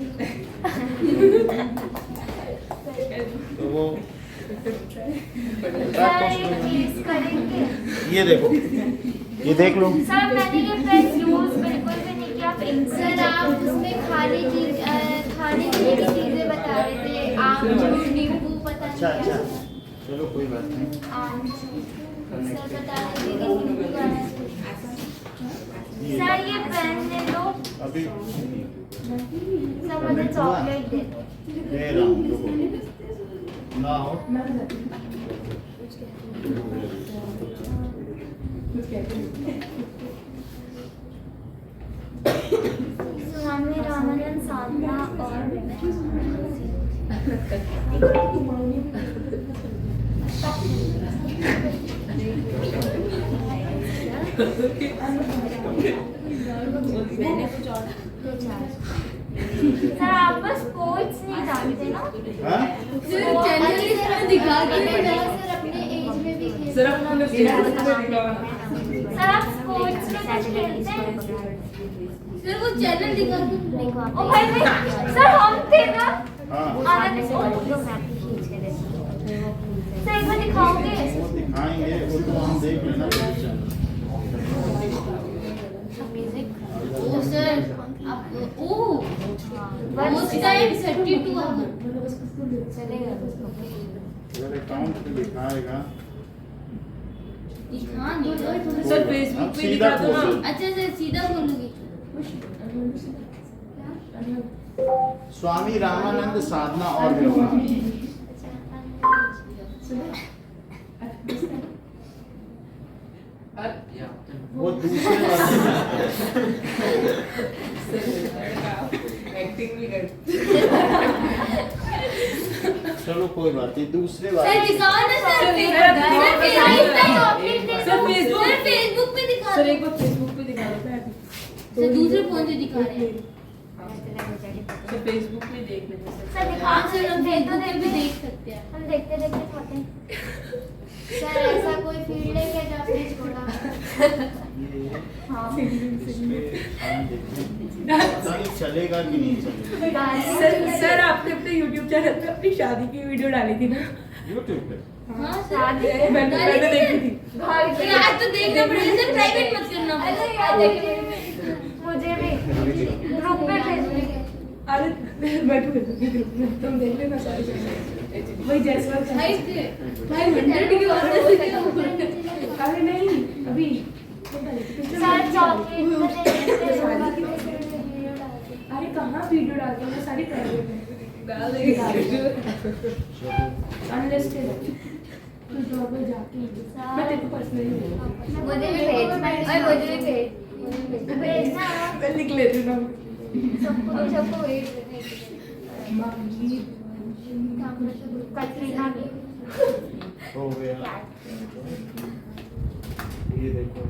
तो वो सर ये प्लीज करेंगे। ये देखो, ये देख लो। सर मैंने ये पेन यूज बिल्कुल भी नहीं किया। आप सर आप उसमें खाने की चीजें बता रहे थे, आम जूस नींबू पता अच्छा नहीं अच्छा, क्या। चलो कोई बात नहीं। आम सर बता रहे थे कि नींबू गाना है। सर ये पेन ले लो। अभी सर मुझे चॉकलेट दे दो। दे रहा हूँ, रुको। ना हो स्वामी रामानंद साधना और सर आप बस स्पोर्ट्स नहीं जानते ना? हाँ? सर चैनल इसमें दिखा के ना सर अपने एज में भी खेल। सर अपने फेसबुक पे दिखाओ। सर आप स्पोर्ट्स में कुछ खेलते हैं? सर वो चैनल दिखा के ओ भाई सर हम थे ना? हाँ, आनंद सर एक बार दिखाओगे? वो दिखाएंगे, वो तो हम देख लेना। ओ सर आप ओ उस टाइम 32 आवर चलेगा। अगर अकाउंट पे दिखाएगा दिखा नहीं रहा। सर फेसबुक पे सीधा दिखा दो ना। खोलो। अच्छा सर सीधा बोलूंगी। स्वामी रामानंद साधना और व्यवहार। वो दूसरे वाले एक्टिंग भी कर। चलो कोई बात नहीं, दूसरे सर वाले दिखाओ ना सर सर, फेसबुक पे दिखा सर दो। एक बार फेसबुक पे दिखा दो। सर दूसरे फोन से दिखा रहे हैं। सर फेसबुक पे देख लेते हैं सर दिखा हाँ सर हम फेसबुक पे भी देख सकते हैं। हम देखते देखते खाते हैं। सर ऐसा कोई फील्ड है क्या जो आपने छोड़ा? हाँ पता नहीं चलेगा कि नहीं चलेगा। सर आपने अपने YouTube चैनल पे अपनी शादी की वीडियो डाली थी ना? यूट्यूब पे हाँ सर शादी मैंने देखी थी। भाग सर आज तो देखना पड़ेगा सर, प्राइवेट मत करना। अरे यार देखिए मुझे भी ग्रुप पे भेजने के। अरे मैं तो तुम देख लेना सारी चीजें। वही जैसवाल का। भाई 100 की बात है। अरे नहीं अभी सर चॉकलेट में देते हैं। अरे कहाँ वीडियो डालते हैं, सारी प्राइवेट है। अनलिस्टेड तू जॉब में जाके मैं तेरे को पर्सनली मुझे भी भेज, और मुझे भी भेज। भेजना मैं लिख लेती हूँ सबको वेट कटरीना की। हो गया। ये देखो,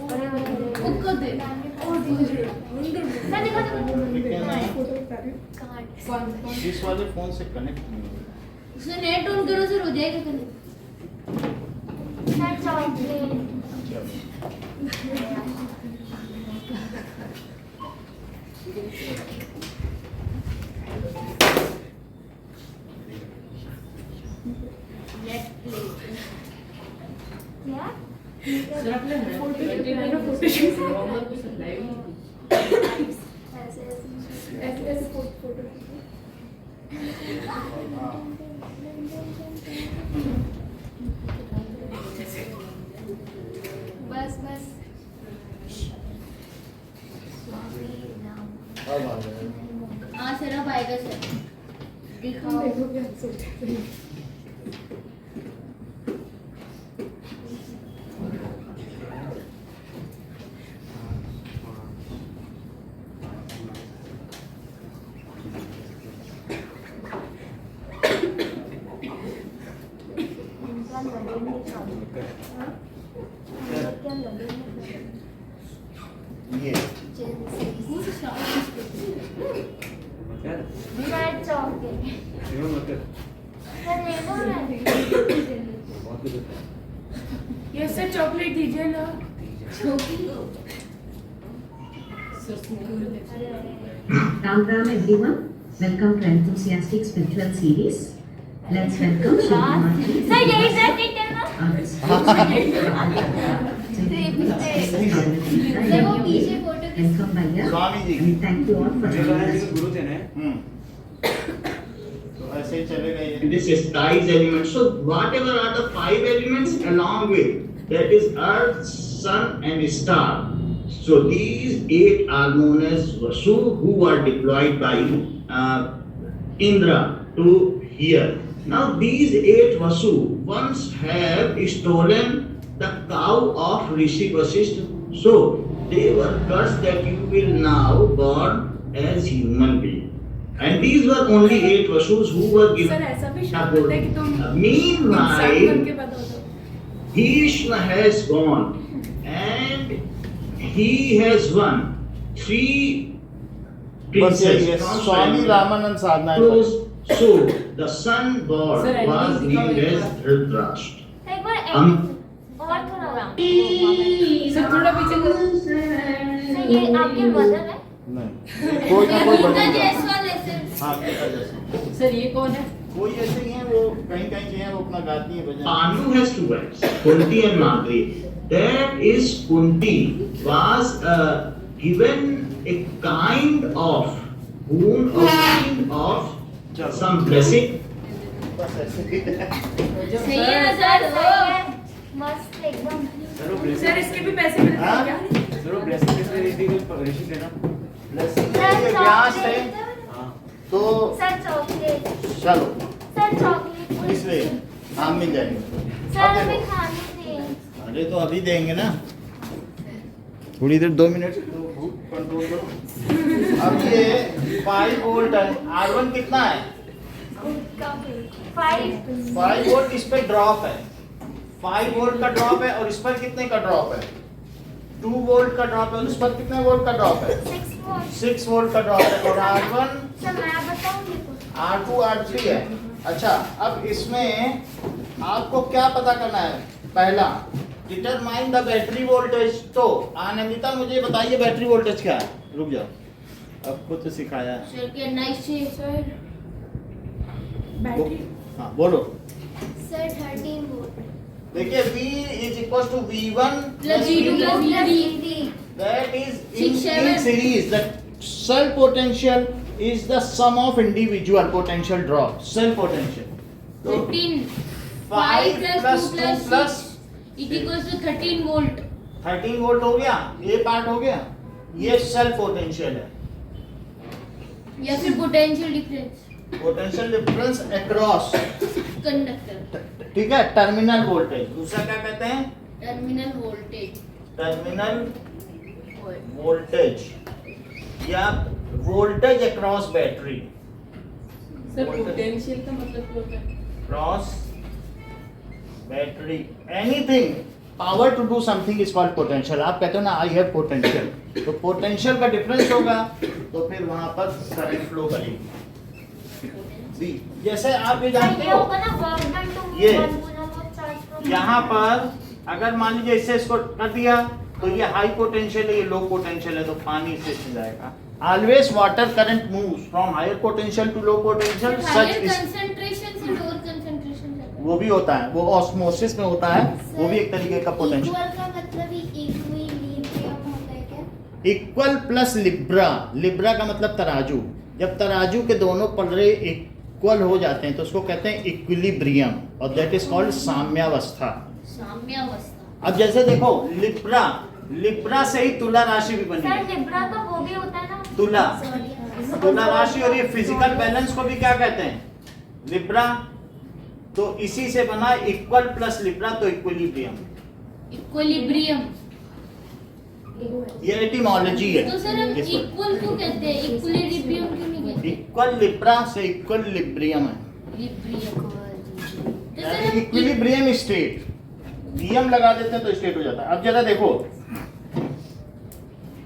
अरे उसको दे। मैं दिखा दूँ। लेकिन नहीं, फोटो बता रही हूँ। कहाँ? इस वाले फोन से कनेक्ट नहीं होगा। सर नेट ऑन करो सर, हो जाएगा कनेक्ट। Sir chocolate. क्या? सर अपने फोटो नॉर्मल को सब लाइव ऐसे ऐसे ऐसे फोटो हाँ, बस बस अब आ जाएगा। हाँ सर अब आएगा सर, दिखाओ। देखो क्या सोचते हैं। ये सर चॉकलेट। सर ले लो ना। ये सर चॉकलेट दीजिए ना। Ram Ram everyone. Welcome to Enthusiastic Spiritual Series. Let's welcome Shri Kumarji. Sir यही सर टीचर ना वो पीछे photo Welcome Bhaiya. Swami ji. And thank you all for joining us. गुरु थे ना तो ऐसे ही चलेगा ये। This is ties element. So whatever are the 5 elements along with, that is earth, sun and star. So these 8 are known as Vasu, who are deployed by Indra to here. Now these 8 Vasu once have stolen the cow of Rishi Vasishtha. So they were cursed that you will now born as human being. And these were only 8 Vasus who were sir given. ऐसा भी शब्द होता है कि तुम इंसान Meanwhile, बनके पैदा होते हो Bhishma has gone and he has won 3 बस यही है, princes from Swami Swayambhur. Ramanand Sadhana So the son born Sir, ending was दिखाओ named एक as बार। Dhritarashtra. एक बार हम- और थोड़ा सर थोड़ा पीछे करो सर ये आपके मदर है नहीं कोई ना कोई गीता बनेगा। जायसवाल है सर हाँ गीता जैसा। सर ये कौन है कोई ऐसे ही है वो कहीं कहीं के हैं वो अपना गाती है भजन। Panu has 2 wives, Kunti and Madri. That is Kunti was given a kind of boon or kind of some blessing. बस ऐसे ही है। सही है ना सर सही है मस्त एकदम सर इसके भी पैसे मिलते हैं क्या सर वो ब्लेसिंग किसने दी थी ऋषि थे ना Blessing सर के ब्यास है चॉकलेट हाँ तो सर चॉकलेट चलो सर चॉकलेट इसलिए हाँ मिल जाएंगे। सर अब हमें देखो खाने दें अरे तो अभी देंगे ना थोड़ी देर 2 मिनट भूख कंट्रोल करो। अब ये 5 वोल्ट है R1 कितना है 5 वोल्ट इस पे ड्रॉप है 5 वोल्ट का ड्रॉप है और इस पर कितने का ड्रॉप है 2 वोल्ट का ड्रॉप है और इस पर कितने वोल्ट का ड्रॉप है 6 वोल्ट का ड्रॉप है और R1 सर मैं बताऊंगी R2 R3 है। अच्छा अब इसमें आपको क्या पता करना है पहला डिटरमाइन द बैटरी वोल्टेज। तो अनिता मुझे बताइए बैटरी वोल्टेज क्या है रुक जाओ अब खुद सिखाया है। सर के नाइस सर बैटरी हाँ बोलो सर 13 वोल्ट देखिए V is equals to V1 plus V2 V2 that is in 6, 7. series the cell potential is the sum of individual potential drop cell potential तो 13 5 plus 2 plus it equals to 13 volt 13 volt हो गया ये part हो गया ये cell potential है या फिर potential difference potential difference across conductor ठीक है टर्मिनल वोल्टेज दूसरा क्या कहते हैं टर्मिनल वोल्टेज टर्मिनल वोल्टेज या voltage across battery sir potential का मतलब क्या होता है cross battery anything power to do something is called potential. आप कहते हो ना आई हैव पोटेंशियल तो पोटेंशियल का डिफरेंस होगा तो फिर वहां पर करंट फ्लो करेगी। जैसे आप ये जानते हो होगा ना वर्क डन टू ये 1 वो चार्ज यहाँ पर अगर मान लीजिए इससे इसको कर दिया तो ये हाई पोटेंशियल है ये लो पोटेंशियल है तो पानी इससे जाएगा। Always water current moves from higher potential to low potential higher such concentration से लोअर कंसंट्रेशन तक वो भी होता है वो ऑस्मोसिस में होता है वो भी एक तरीके का पोटेंशियल। इक्वल का मतलब इक्विलिब्रियम होता है क्या इक्वल प्लस लिब्रा लिब्रा का मतलब तराजू जब तराजू के दोनों पलड़े इक्वल हो जाते हैं तो उसको कहते हैं इक्विलिब्रियम और दैट इज कॉल्ड साम्यावस्था। साम्यावस्था अब जैसे देखो लिब्रा लिब्रा से ही तुला राशि भी बनी सर है लिब्रा का वो भी होता है ना तुला सॉरी तुला राशि और ये फिजिकल बैलेंस को भी क्या कहते हैं लिब्रा तो इसी से बना इक्वल प्लस लिब्रा तो इक्विलिब्रियम इक्विलिब्रियम ये एटिमोलॉजी है तो सर हम इक्वल क्यों कहते हैं इक्विलिब्रियम क्यों नहीं कहते इक्वल लिब्रा से इक्वल लिब्रियम है लिब्रियम तो सर यानी हम इक्विलिब्रियम स्टेट नियम लगा देते हैं तो स्टेट हो जाता है। अब जरा देखो सर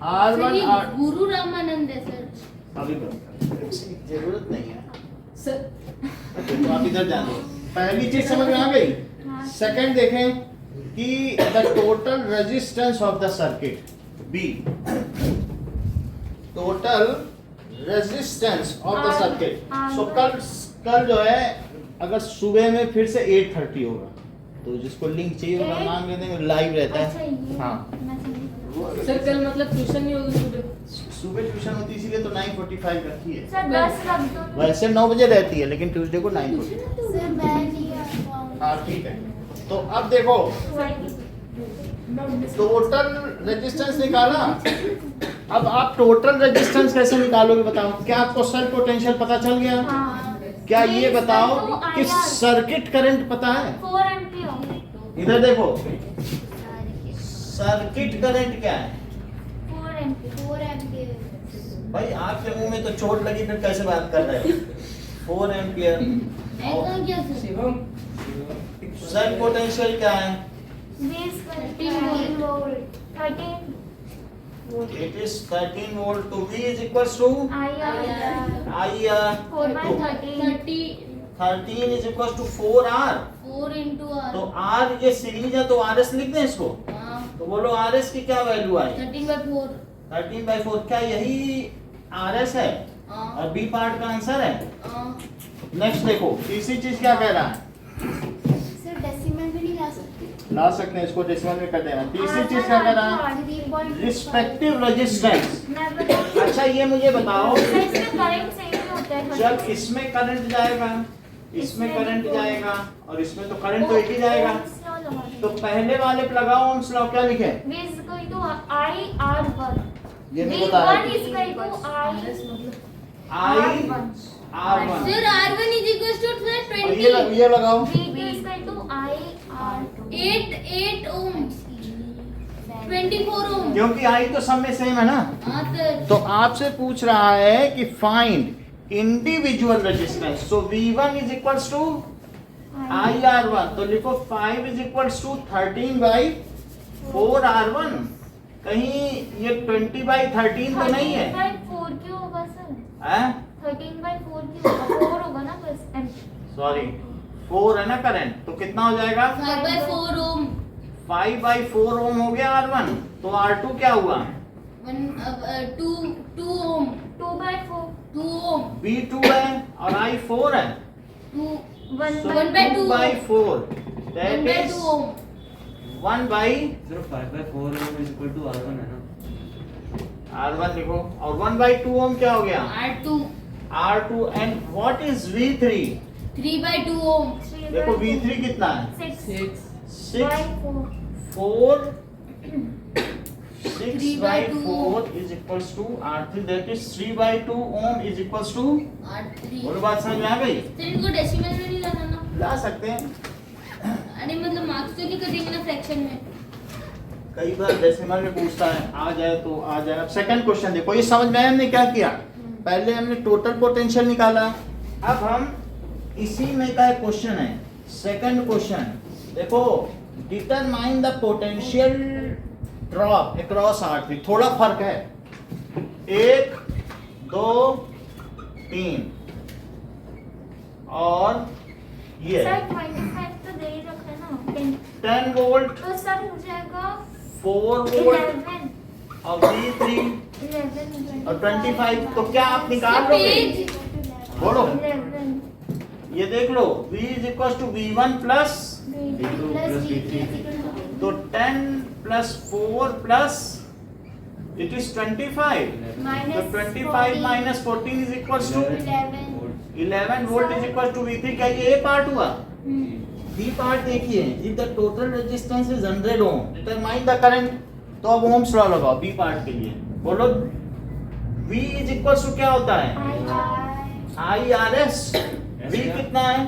R1 ये R गुरु रामानंद है सर अभी जरूरत नहीं है सर तो आप इधर जाने पहली चीज समझ में आ गई। सेकंड देखें कि the total resistance of the circuit be total resistance of the R- circuit. R1 so कल जो है अगर सुबह में फिर से 8:30 होगा तो जिसको लिंक चाहिए वो नाम ले देंगे, लाइव रहता अच्छा है। ये हाँ मैं समझी। सर कल मतलब ट्यूशन नहीं होगी सुबह? सुबह ट्यूशन होती है इसीलिए तो 9:45 रखी है। सर 10 रख दो। वैसे 9 बजे रहती है लेकिन ट्यूसडे को 9:45। सर मैं नहीं आ पाऊंगा। हाँ ठीक है। तो अब देखो टोटल रेजिस्टेंस निकाला। अब आप टोटल रेजिस्टेंस कैसे निकालोगे बताओ? क्या आपको सेल्फ पोटेंशियल पता चल गया? हाँ। क्या ये बताओ कि IR सर्किट करंट पता है? 4 एम्पीयर। इधर देखो सर्किट करंट क्या है? 4 एम्पीयर। भाई आपके मुंह में तो चोट लगी फिर कैसे बात कर रहे हो? 4 एम्पीयर। ऐसा क्या सर? शिवम सेल्फ पोटेंशियल क्या है? Base 13 volt 13 It is 13 volt to V is equals to IR IR 4/13 13 is equals to 4R। 4 into R तो R ये सीरीज है तो RS लिख दें इसको। तो बोलो RS की क्या वैल्यू आई? 13/4 13/4। क्या यही RS है? और B पार्ट का आंसर है। नेक्स्ट देखो तीसरी चीज क्या कह रहा है? सर डेसिमल में नहीं ला सकते। ला सकते हैं इसको डेसिमल में कर देना। तीसरी चीज क्या कह रहा है? Respective resistance. मैं बताऊं अच्छा ये मुझे बताओ सर इसमें करंट सही होता है। जब इसमें करंट जाएगा इसमें करंट जाएगा और इसमें तो करंट तो एक ही जाएगा, तो पहले वाले पे लगाओ ओम्स लॉ। क्या लिखे? V is equal to IR1 ये नहीं बता V1 रहे। is equal to I R1 Sir R1 is equal to और ये लगाओ V2 is equal to IR 8 ohm 24 ohm। क्योंकि I तो सब में सेम है ना। हाँ सर। तो आपसे पूछ रहा है कि find individual resistance. So V1 is equals to IR1 तो लिखो 5 is equals to 13/4 R1। कहीं ये 20/13 तो नहीं है? 13/4 क्यों होगा सर? हैं? 13/4 क्यों होगा? 4 होगा ना बस। सॉरी 4 है ना करंट, तो कितना हो जाएगा? 5/4 ohm 5/4 ओम हो गया R1। तो R2 क्या हुआ? 2 ohm 2/4 2 ohm V2 है और I 4 है। 1/2/4 that is 1/2 ohm 1/4 सिर्फ 5/4 ओम इज इक्वल टू R1 है ना। R1 लिखो और 1/2 ओम क्या हो गया? R2 R2 and what is V3? 3/2 ohm देखो V3 कितना है? 6 6 4 6/4 is equals to R3 that is 3/2 ohm is equals to R3 बोलो बात समझ में आ गई? सर इनको डेसिमल में नहीं लाना ना। ला सकते हैं अरे मतलब मार्क्स तो नहीं कटेंगे ना फ्रैक्शन में। कई बार डेसिमल में पूछता है, आ जाए तो आ जाए। अब सेकंड क्वेश्चन देखो, ये समझ में आया हमने क्या किया? पहले हमने टोटल पोटेंशियल निकाला, अब हम इसी में का एक क्वेश्चन है सेकंड क्वेश्चन। देखो determine the potential drop across R3। थोड़ा फर्क है, 1 2 3 और ये सर 25 तो दे ही रखा है ना। 10 वोल्ट तो सर हो जाएगा 4 वोल्ट 11 और V3 11 और 25। तो क्या आप निकाल लोगे? बोलो। 11 ये देख लो V is equals to V1 plus तो 10 plus 4 plus it is 25। तो 25 minus 14 is equals to 11 volt is equals to V3। क्या ये A पार्ट हुआ? B पार्ट देखिए, if the total resistance is 100 ohm determine the current। तो अब Ohm's law लगाओ B part के लिए। बोलो V is equals to क्या होता है? IRS। V कितना है?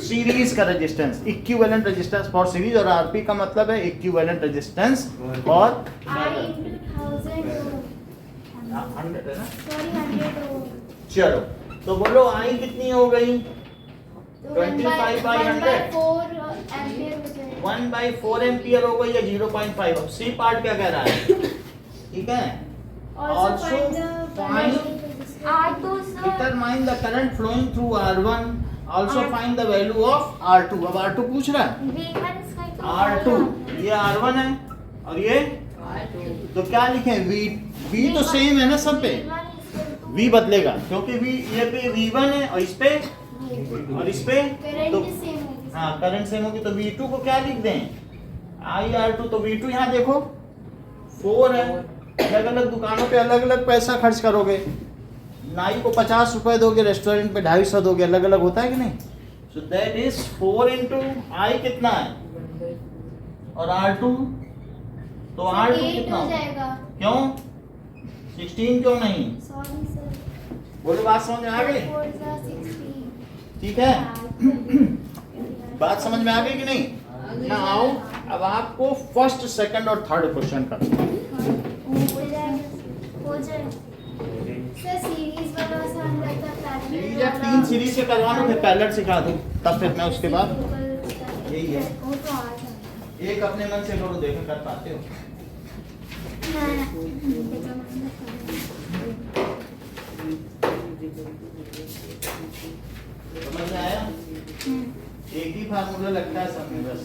सीरीज का resistance, equivalent resistance for series, और आरपी का मतलब है इक्विवेलेंट रेजिस्टेंस फॉर 100 100 है ना। sorry 100 चलो तो बोलो I कितनी हो गई? 25/100 1/4 एम्पियर हो गई या 0.5। अब सी पार्ट क्या कह रहा है? ठीक है, also find determine the current flowing through R1 also find the value of R2। अब R2 पूछ रहा है। R2 ये R1 है और ये तो क्या लिखें? V तो सेम है ना सब पे। V बदलेगा क्योंकि V ये पे V1 है और इस पे तो करंट सेम होगी। हाँ करंट सेम होगी तो V2 को क्या लिख दें IR2 तो V2 यहाँ देखो 4 है। अलग अलग दुकानों पे अलग अलग पैसा खर्च करोगे, नाई को 50 रुपए दोगे, रेस्टोरेंट पे 250 दोगे, अलग अलग होता है कि नहीं। So that is 4 into I कितना है और R2 तो R2 8 कितना हो होगा? जाएगा। क्यों 16 क्यों नहीं? Sorry sir. बोलो बात समझ में आ गई? 4 + 16। ठीक है बात समझ में आ गई कि नहीं? ना आओ अब आपको फर्स्ट सेकंड और थर्ड क्वेश्चन करना हो जाएगा। सर सीरीज वाला आसान रहता है, सीरीज या 3 सीरीज से करवा लो फिर पैरेलल सिखा दूं तब फिर मैं उसके बाद यही है। वो तो आ जाएगा। एक अपने मन से करो देखो कर पाते हो। समझ में आया? एक ही फार्मूला लगता है सब में बस।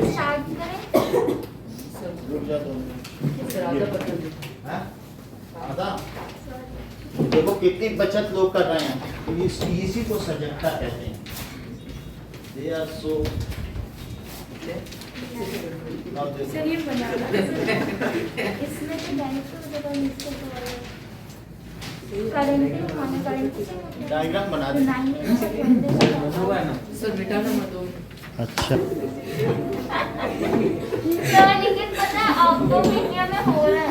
स्टार्ट करें। रुक जा 2 मिनट। सर आधा बटन दो। हाँ? आधा? देखो कितनी बचत लोग कर रहे हैं, इसी को सजगता कहते हैं। They are so सर ये बनाना इसमें तो बेनिफिट होगा इसको करंट माने करंट डायग्राम बना दे। हुआ है ना सर मिटाना मत दो। अच्छा सर लेकिन पता है आपको भी इंडिया में हो रहा है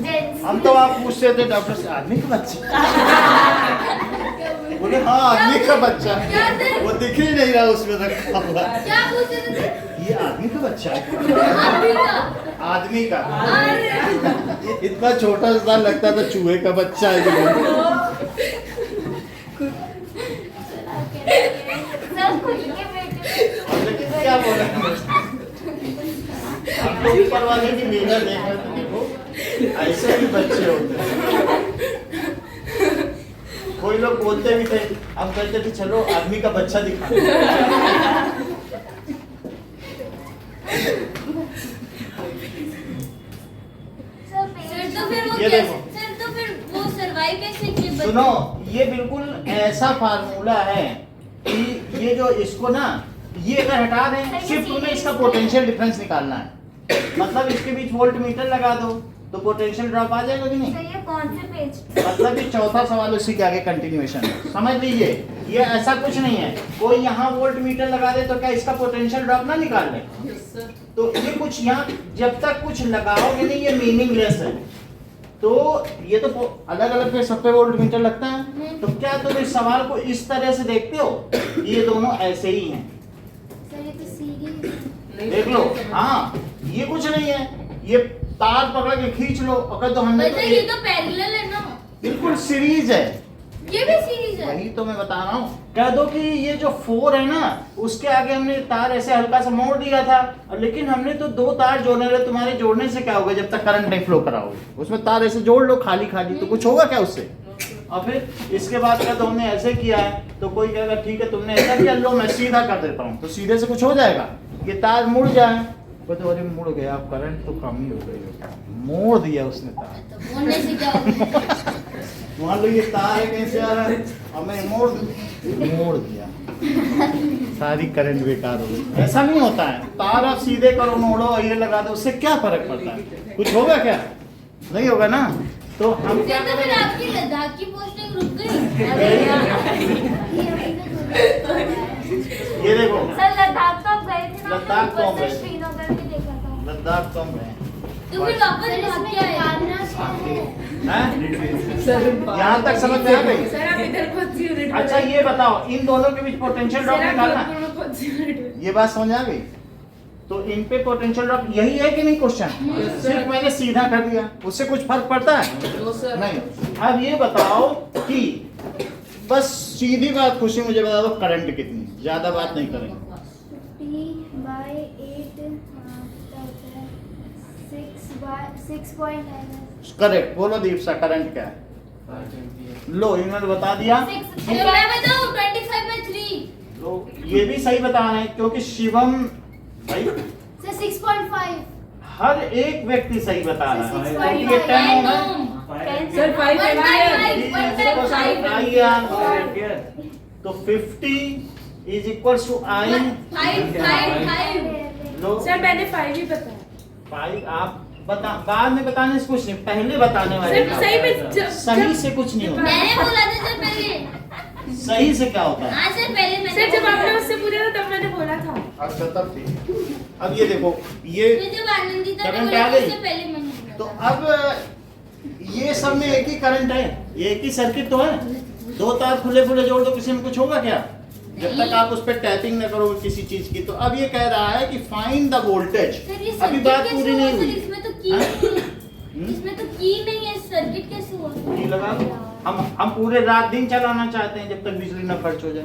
जेंट्स हम तो आप पूछते थे डॉक्टर से आदमी का बच्चा बोले हाँ आदमी का बच्चा वो दिख ही नहीं रहा उसमें रखा हुआ। क्या पूछ रहे थे? ये आदमी का बच्चा है आदमी का। आदमी का इतना छोटा सा लगता था चूहे का बच्चा है सब खुद के बेटे लेकिन क्या बोला आप लोग ऊपर वाले की लीला देख रहे थे देखो ऐसे भी बच्चे होते हैं। कोई लोग बोलते भी थे हम कहते थे चलो आदमी का बच्चा दिखा ये देखो सर तो फिर वो सरवाइव कैसे किए बच्चे? सुनो ये बिल्कुल ऐसा फार्मूला है कि ये जो इसको ना ये अगर हटा दें सिर्फ तुम्हें इसका पोटेंशियल डिफरेंस निकालना है। मतलब इसके बीच वोल्ट मीटर लगा दो तो पोटेंशियल ड्रॉप आ जाएगा कि नहीं। सर ये कौन से पेज? मतलब ये चौथा सवाल उसी के आगे कंटिन्यूएशन है। समझ लीजिए ये ऐसा कुछ नहीं है कोई यहाँ वोल्ट मीटर लगा दे तो क्या इसका पोटेंशियल ड्रॉप ना निकाल ले। Yes sir. तो ये कुछ यहाँ जब तक कुछ लगाओगे नहीं ये मीनिंगलेस है। तो ये तो अलग अलग पे सब पे वोल्ट मीटर लगता है तो क्या तुम इस सवाल को इस तरह से देखते हो ये दोनों ऐसे ही हैं। सर ये तो सीरीज देख लो हाँ ये कुछ नहीं है ये तार पकड़ के खींच लो अगर तो हमने तो ये तो पैरेलल है ना? बिल्कुल सीरीज है। ये भी सीरीज है। वही तो मैं बता रहा हूँ कह दो कि ये जो 4 है ना उसके आगे हमने तार ऐसे हल्का सा मोड़ दिया था और लेकिन हमने तो 2 तार जोड़ने रहे। तुम्हारे जोड़ने से क्या होगा जब तक करंट नहीं फ्लो कराओगे उसमें तार ऐसे जोड़ लो खाली खाली तो कुछ होगा क्या उससे। और फिर इसके बाद क्या तो हमने ऐसे किया है तो कोई कहेगा ठीक है तुमने ऐसा किया लो मैं सीधा कर देता हूँ तो सीधे से कुछ हो जाएगा। ये तार मुड़ जाए तो अरे मुड़ गया करंट तो कम ही हो गई मोड़ दिया उसने तार। तो बोलने से क्या होगा? मान लो ये तार है कहीं से आ रहा है हमें मोड़ दिया सारी करंट बेकार हो गई। ऐसा नहीं होता है तार आप सीधे करो मोड़ो और ये लगा दो उससे क्या फर्क पड़ता है कुछ होगा क्या नहीं होगा ना। तो हम क्या तो फिर करेंगे आपकी लद्दाख की पोस्टिंग रुक गई। ये देखो सर लद्दाख तो आप गए थे ना लद्दाख तो हम गए थे। श्रीनगर भी देखा था। लद्दाख तो हम गए तो फिर वापस सर भाग इसमें के आए। निकालना क्या है? हैं सर यहाँ तक समझ में आ गई। सर आप इधर खुद से यूनिट अच्छा ये बताओ इन दोनों के बीच पोटेंशियल ड्रॉप निकालना है। खुद से यूनिट ये बात समझ आ गई। तो इन पे पोटेंशियल ड्रॉप यही है कि नहीं क्वेश्चन सिर्फ मैंने सीधा कर दिया उससे कुछ फर्क पड़ता है नो सर। नहीं। अब ये बताओ कि बस सीधी बात खुशी मुझे बता दो करंट कितनी ज्यादा बात नहीं करेंगे। 50/8 6.9 करेक्ट बोलो दीप सा करंट क्या है लो इन्होंने बता दिया। मैं बताऊं 25/3 लो ये भी सही बता रहे हैं क्योंकि शिवम भाई सर 6.5 हर एक व्यक्ति सही बता रहा है 6.5 क्योंकि ये 10 ओम है। सर 5 तो 50 इज इक्वल टू आई। 5 लो सर मैंने 5 ही बताया। 5 आप बता बाद में बताने से कुछ नहीं, पहले बताने वाले सर सही में सही से कुछ नहीं होता। मैंने बोला था सर पहले। सही से क्या होता है? हाँ सर पहले मैंने सर जब बोला आपने था। उससे पूछा था तब मैंने बोला था। अच्छा तब ठीक। अब ये देखो ये फिर जब आनंदिता ने करंट बोला आ था गई? उससे पहले मैंने बोला तो था। अब ये सब में एक ही करंट है, ये एक ही सर्किट तो है। दो तार खुले खुले जोड़ दो, किसी में कुछ होगा क्या? जब तक आप उस पर टैपिंग न करोगे किसी चीज की। तो अब ये कह रहा है कि फाइंड द वोल्टेज। सर ये अभी सर्किट बात कैसे पूरी हुआ नहीं सर? हुई। इसमें तो की नहीं है। इसमें तो की नहीं है, सर्किट कैसे हुआ? ये लगा दो। हम पूरे रात दिन चलाना चाहते हैं जब तक बिजली न खर्च हो जाए,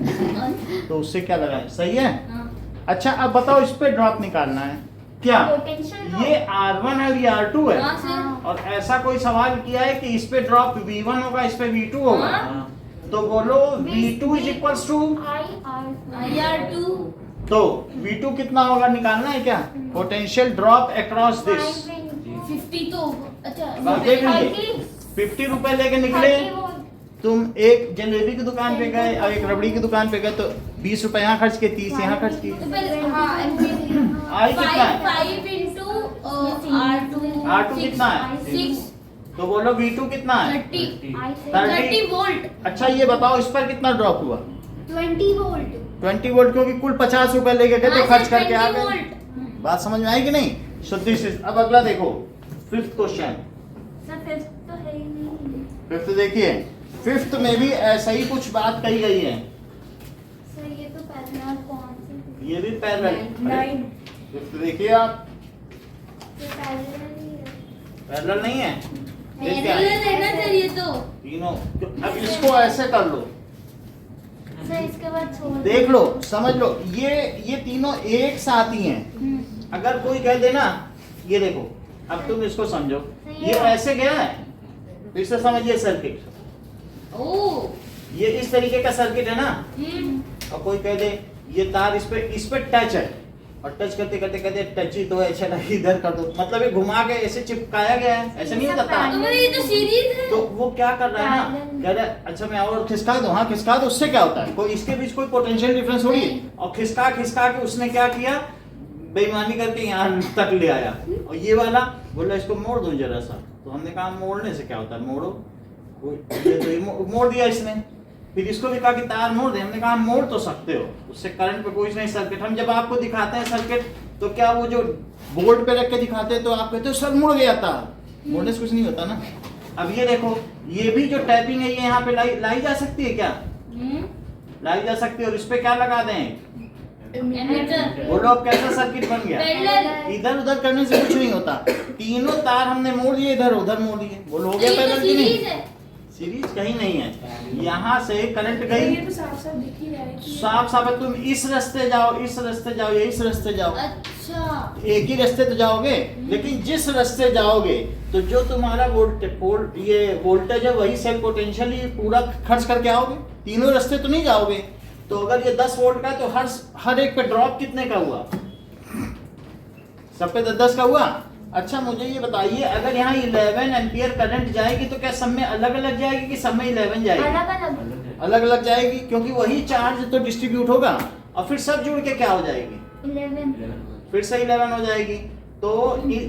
तो उससे क्या लगाए? सही है। हाँ। अच्छा अब बताओ इस पे ड्रॉप निकालना है क्या? पोटेंशियल ये R1 है और ये R2 है। हाँ सर। और ऐसा कोई सवाल किया है कि इस पे ड्रॉप V1 होगा, इस पे V2 होगा। हाँ। तो बोलो V2 is equals to, IR2 तो V2 कितना होगा निकालना है क्या? Potential drop across this. 50 तो अच्छा अब देख लीजिए 50 रुपए लेके निकले, तुम एक जलेबी की दुकान पे गए और एक रबड़ी की दुकान पे गए, तो 20 रुपए यहाँ खर्च किए, 30 यहाँ खर्च किए। तो पहले हाँ आई कितना है? 5 into R2 R2 कितना है? 6 तो बोलो V2 कितना है? 30 वोल्ट। अच्छा ये बताओ इस पर कितना ड्रॉप हुआ? 20 वोल्ट 20 वोल्ट, क्योंकि कुल 50 रुपए लेके गए तो खर्च करके आ गए। वोल्ट। बात समझ में आई कि नहीं? So this is, अब अगला देखो 5th क्वेश्चन। सर 5th तो है ही नहीं। 5th देखिए, 5th में भी ऐसा ही कुछ बात कही गई है। सर ये तो पैरेलल कौन से? ये भी पैरेलल। 9 5th देखिए आप, ये पैरेलल ही है। पैरेलल नहीं है। ये क्या पैरेलल है? है ना सर ये तो। तीनों। अब इसको ऐसे कर लो, सर इसके बाद छोड़ देख लो, समझ लो, ये तीनों एक साथ ही हैं। अगर कोई कह देना, ये देखो, अब तुम इसको समझो, ये ऐसे गया है, फिर से समझिए सर्किट। ओ ये इस तरीके का सर्किट है ना, और कोई कह दे ये तार इस पे टच है, और टच करते करते कहते टच ही तो है, चला इधर कर दो, मतलब ये घुमा के ऐसे चिपकाया गया है, ऐसे नहीं होता तार। तो ये तो सीरीज है। तो वो क्या कर रहा है ना, कह रहा है अच्छा मैं और खिसका दूं, हाँ खिसका दो, उससे क्या होता है? कोई इसके बीच कोई पोटेंशियल डिफरेंस थोड़ी है। और खिसका के उसने क्या किया, बेईमानी करके यहाँ तक ले आया। और ये वाला बोला इसको मोड़ दो जरा सा, तो हमने कहा मोड़ने से क्या होता है, मोड़ो। तो ये मोड़ दिया इसने। फिर इसको भी कहा कि तार मोड़ दे, हमने कहा मोड़ तो सकते हो, उससे करंट पे कोई नहीं सर्किट। हम जब आपको दिखाते हैं सर्किट, तो क्या वो जो बोर्ड पे रख के दिखाते हैं तो आप कहते हो सर मुड़ गया तार, मोड़ने से कुछ नहीं होता ना। अब ये देखो, ये भी जो टैपिंग है ये यहाँ पे लाई जा सकती है क्या? लाई जा सकती है। और इस पे क्या लगा दें? एमीटर। बोलो अब कैसा सर्किट बन गया? पैरेलल। इधर उधर करने से कुछ नहीं होता, तीनों तार हमने मोड़ दिए, इधर उधर मोड़ दिए, बोलो हो गया ये तो पैरेलल की नहीं? सीरीज है। सीरीज कहीं नहीं है। यहाँ से करंट ये गई, तो साफ साफ दिख ही रहा है कि साफ साफ है, तुम इस रास्ते जाओ, इस रास्ते जाओ, या इस रास्ते जाओ, अच्छा एक ही रास्ते तो जाओगे, लेकिन जिस रास्ते जाओगे तो जो तुम्हारा वोल्टेज है वही सेल पोटेंशियल ही पूरा खर्च करके आओगे, तीनों रास्ते तो नहीं जाओगे। तो अगर ये 10 वोल्ट का है तो हर एक पे ड्रॉप कितने का हुआ? सब पे 10 का हुआ। अच्छा मुझे ये बताइए, अगर यहाँ 11 एम्पियर करंट जाएगी तो क्या सब में अलग अलग जाएगी कि सब में 11 जाएगी? अलग अलग जाएगी, क्योंकि वही चार्ज तो डिस्ट्रीब्यूट होगा, और फिर सब जुड़ के क्या हो जाएगी? 11 फिर से 11 हो जाएगी। तो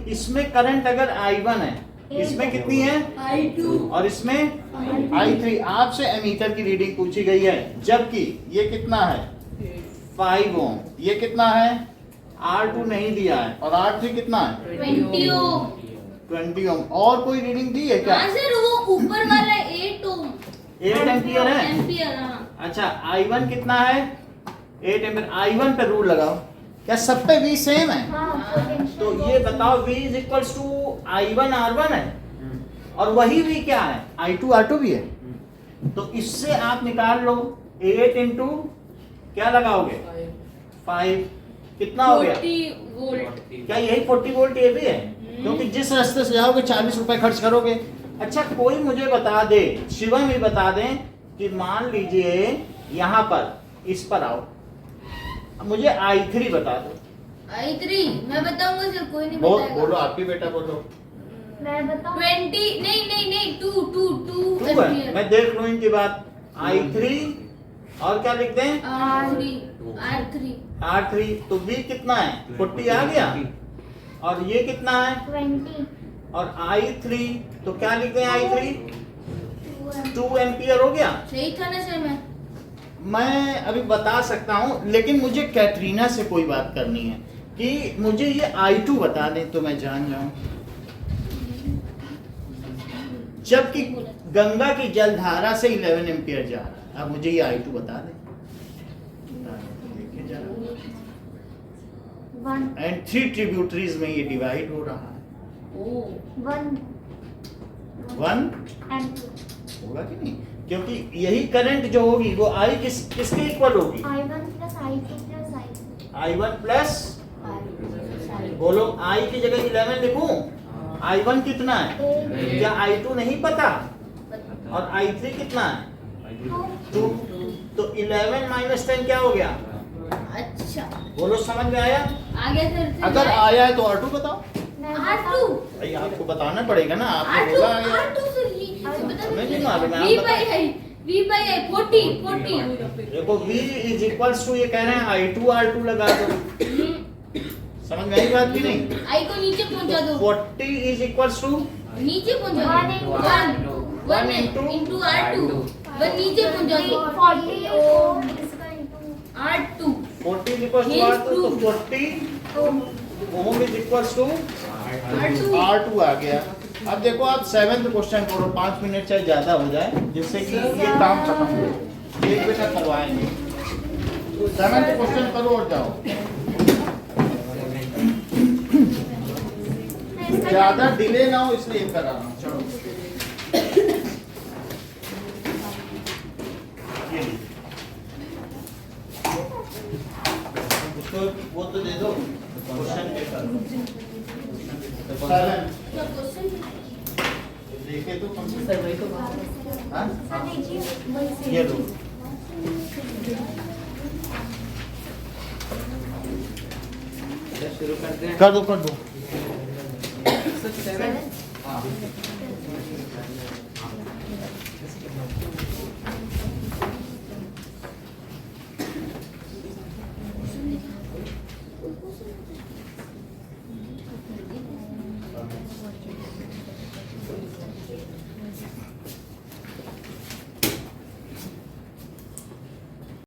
इसमें करंट अगर I1 है, इसमें कितनी है? I2 और इसमें I3। आपसे एमीटर की रीडिंग पूछी गई है, जबकि ये कितना है? 5 ओम। ये कितना है? R2 नहीं दिया है। और R3 कितना है? 20 ओम। 20 ओम। और कोई रीडिंग दी है क्या? हाँ सर वो ऊपर वाला 8 ओम 8 एम्पियर है। एम्पियर। हाँ अच्छा I1 कितना है? 8 एम्पियर। I1 पे रूल लगाओ, क्या सब पे V सेम है? तो ये बताओ V is equal to I1 R1 है, और वही V क्या है? I2 R2 भी है। तो इससे आप निकाल लो 8 इंटू क्या लगाओगे? 5। कितना हो गया? 40 वोल्ट। क्या यही 40 वोल्ट ये भी है? क्योंकि जिस रास्ते से जाओगे 40 रुपए खर्च करोगे, अच्छा कोई मुझे बता दे, शिवम भी बता दें कि मान लीजिए यहाँ पर इस पर आओ, अब मुझे I3 बता दो। I3 मैं बताऊंगा सर, कोई नहीं बोलो बताएगा। बोलो, आप ही बेटा बोलो। मैं बताऊं 20 नहीं 2 है, मैं देख लूँ इनकी बात। I3 और क्या लिखते हैं? R3। तो V कितना है? 40 आ गया। और ये कितना है? 20 और I3 तो क्या लिखते हैं? I3 2 एम्पियर हो गया। सही था ना सर? मैं अभी बता सकता हूँ, लेकिन मुझे कैटरीना से कोई बात करनी है कि मुझे ये I2 बता दें तो मैं जान जाऊं। जबकि गंगा की जलधारा से 11 एम्पियर जा रहा है। अब मुझे ये I2 बता दें। देखिए जरा, 1 एंड 3 ट्रिब्यूटरीज में ये डिवाइड हो रहा है। 1 1 and 2 होगा कि नहीं? क्योंकि यही करंट जो होगी वो I किसके इक्वल होगी? I1 plus I2 plus I3 I1 plus, बोलो I की जगह 11 लिखूं? I1 कितना है? क्या I2 नहीं पता? और I3 कितना है? 2। तो 11 माइनस 10 क्या हो गया? अच्छा बोलो समझ में आया? आ गया सर। अगर आया है तो R2 बताओ। R2 भाई आपको बताना पड़ेगा ना, आपने बोला आया। R2 सर ये हमें नहीं मालूम है, V आप by बताओ। I 40 देखो V इज इक्वल्स टू, ये कह रहे हैं I2 R2 लगा दो। समझ में आई बात की नहीं? I को नीचे पहुंचा दो। 40 इज इक्वल्स टू नीचे पहुंचा दो। 1 into R2 1 नीचे पहुंचा दो। 40 ओम इसका into R2 40 is equals to R2, तो 40 ओम इज इक्वल्स टू R2 आ गया। अब देखो आप 7th क्वेश्चन करो, 5 मिनट चाहे ज्यादा हो जाए, जिससे कि ये काम खत्म हो जाए। एक बेटा करवाएंगे। 7th क्वेश्चन करो और जाओ। ज्यादा डिले ना हो इसलिए कर रहा हूँ। चलो ये लीजिए। उसको वो तो दे दो, क्वेश्चन पेपर। देखे तो कम से सर वही तो हाँ? हाँ लीजिए वही से ये लो। शुरू करते हैं। कर दो कर दो। सर 7 हाँ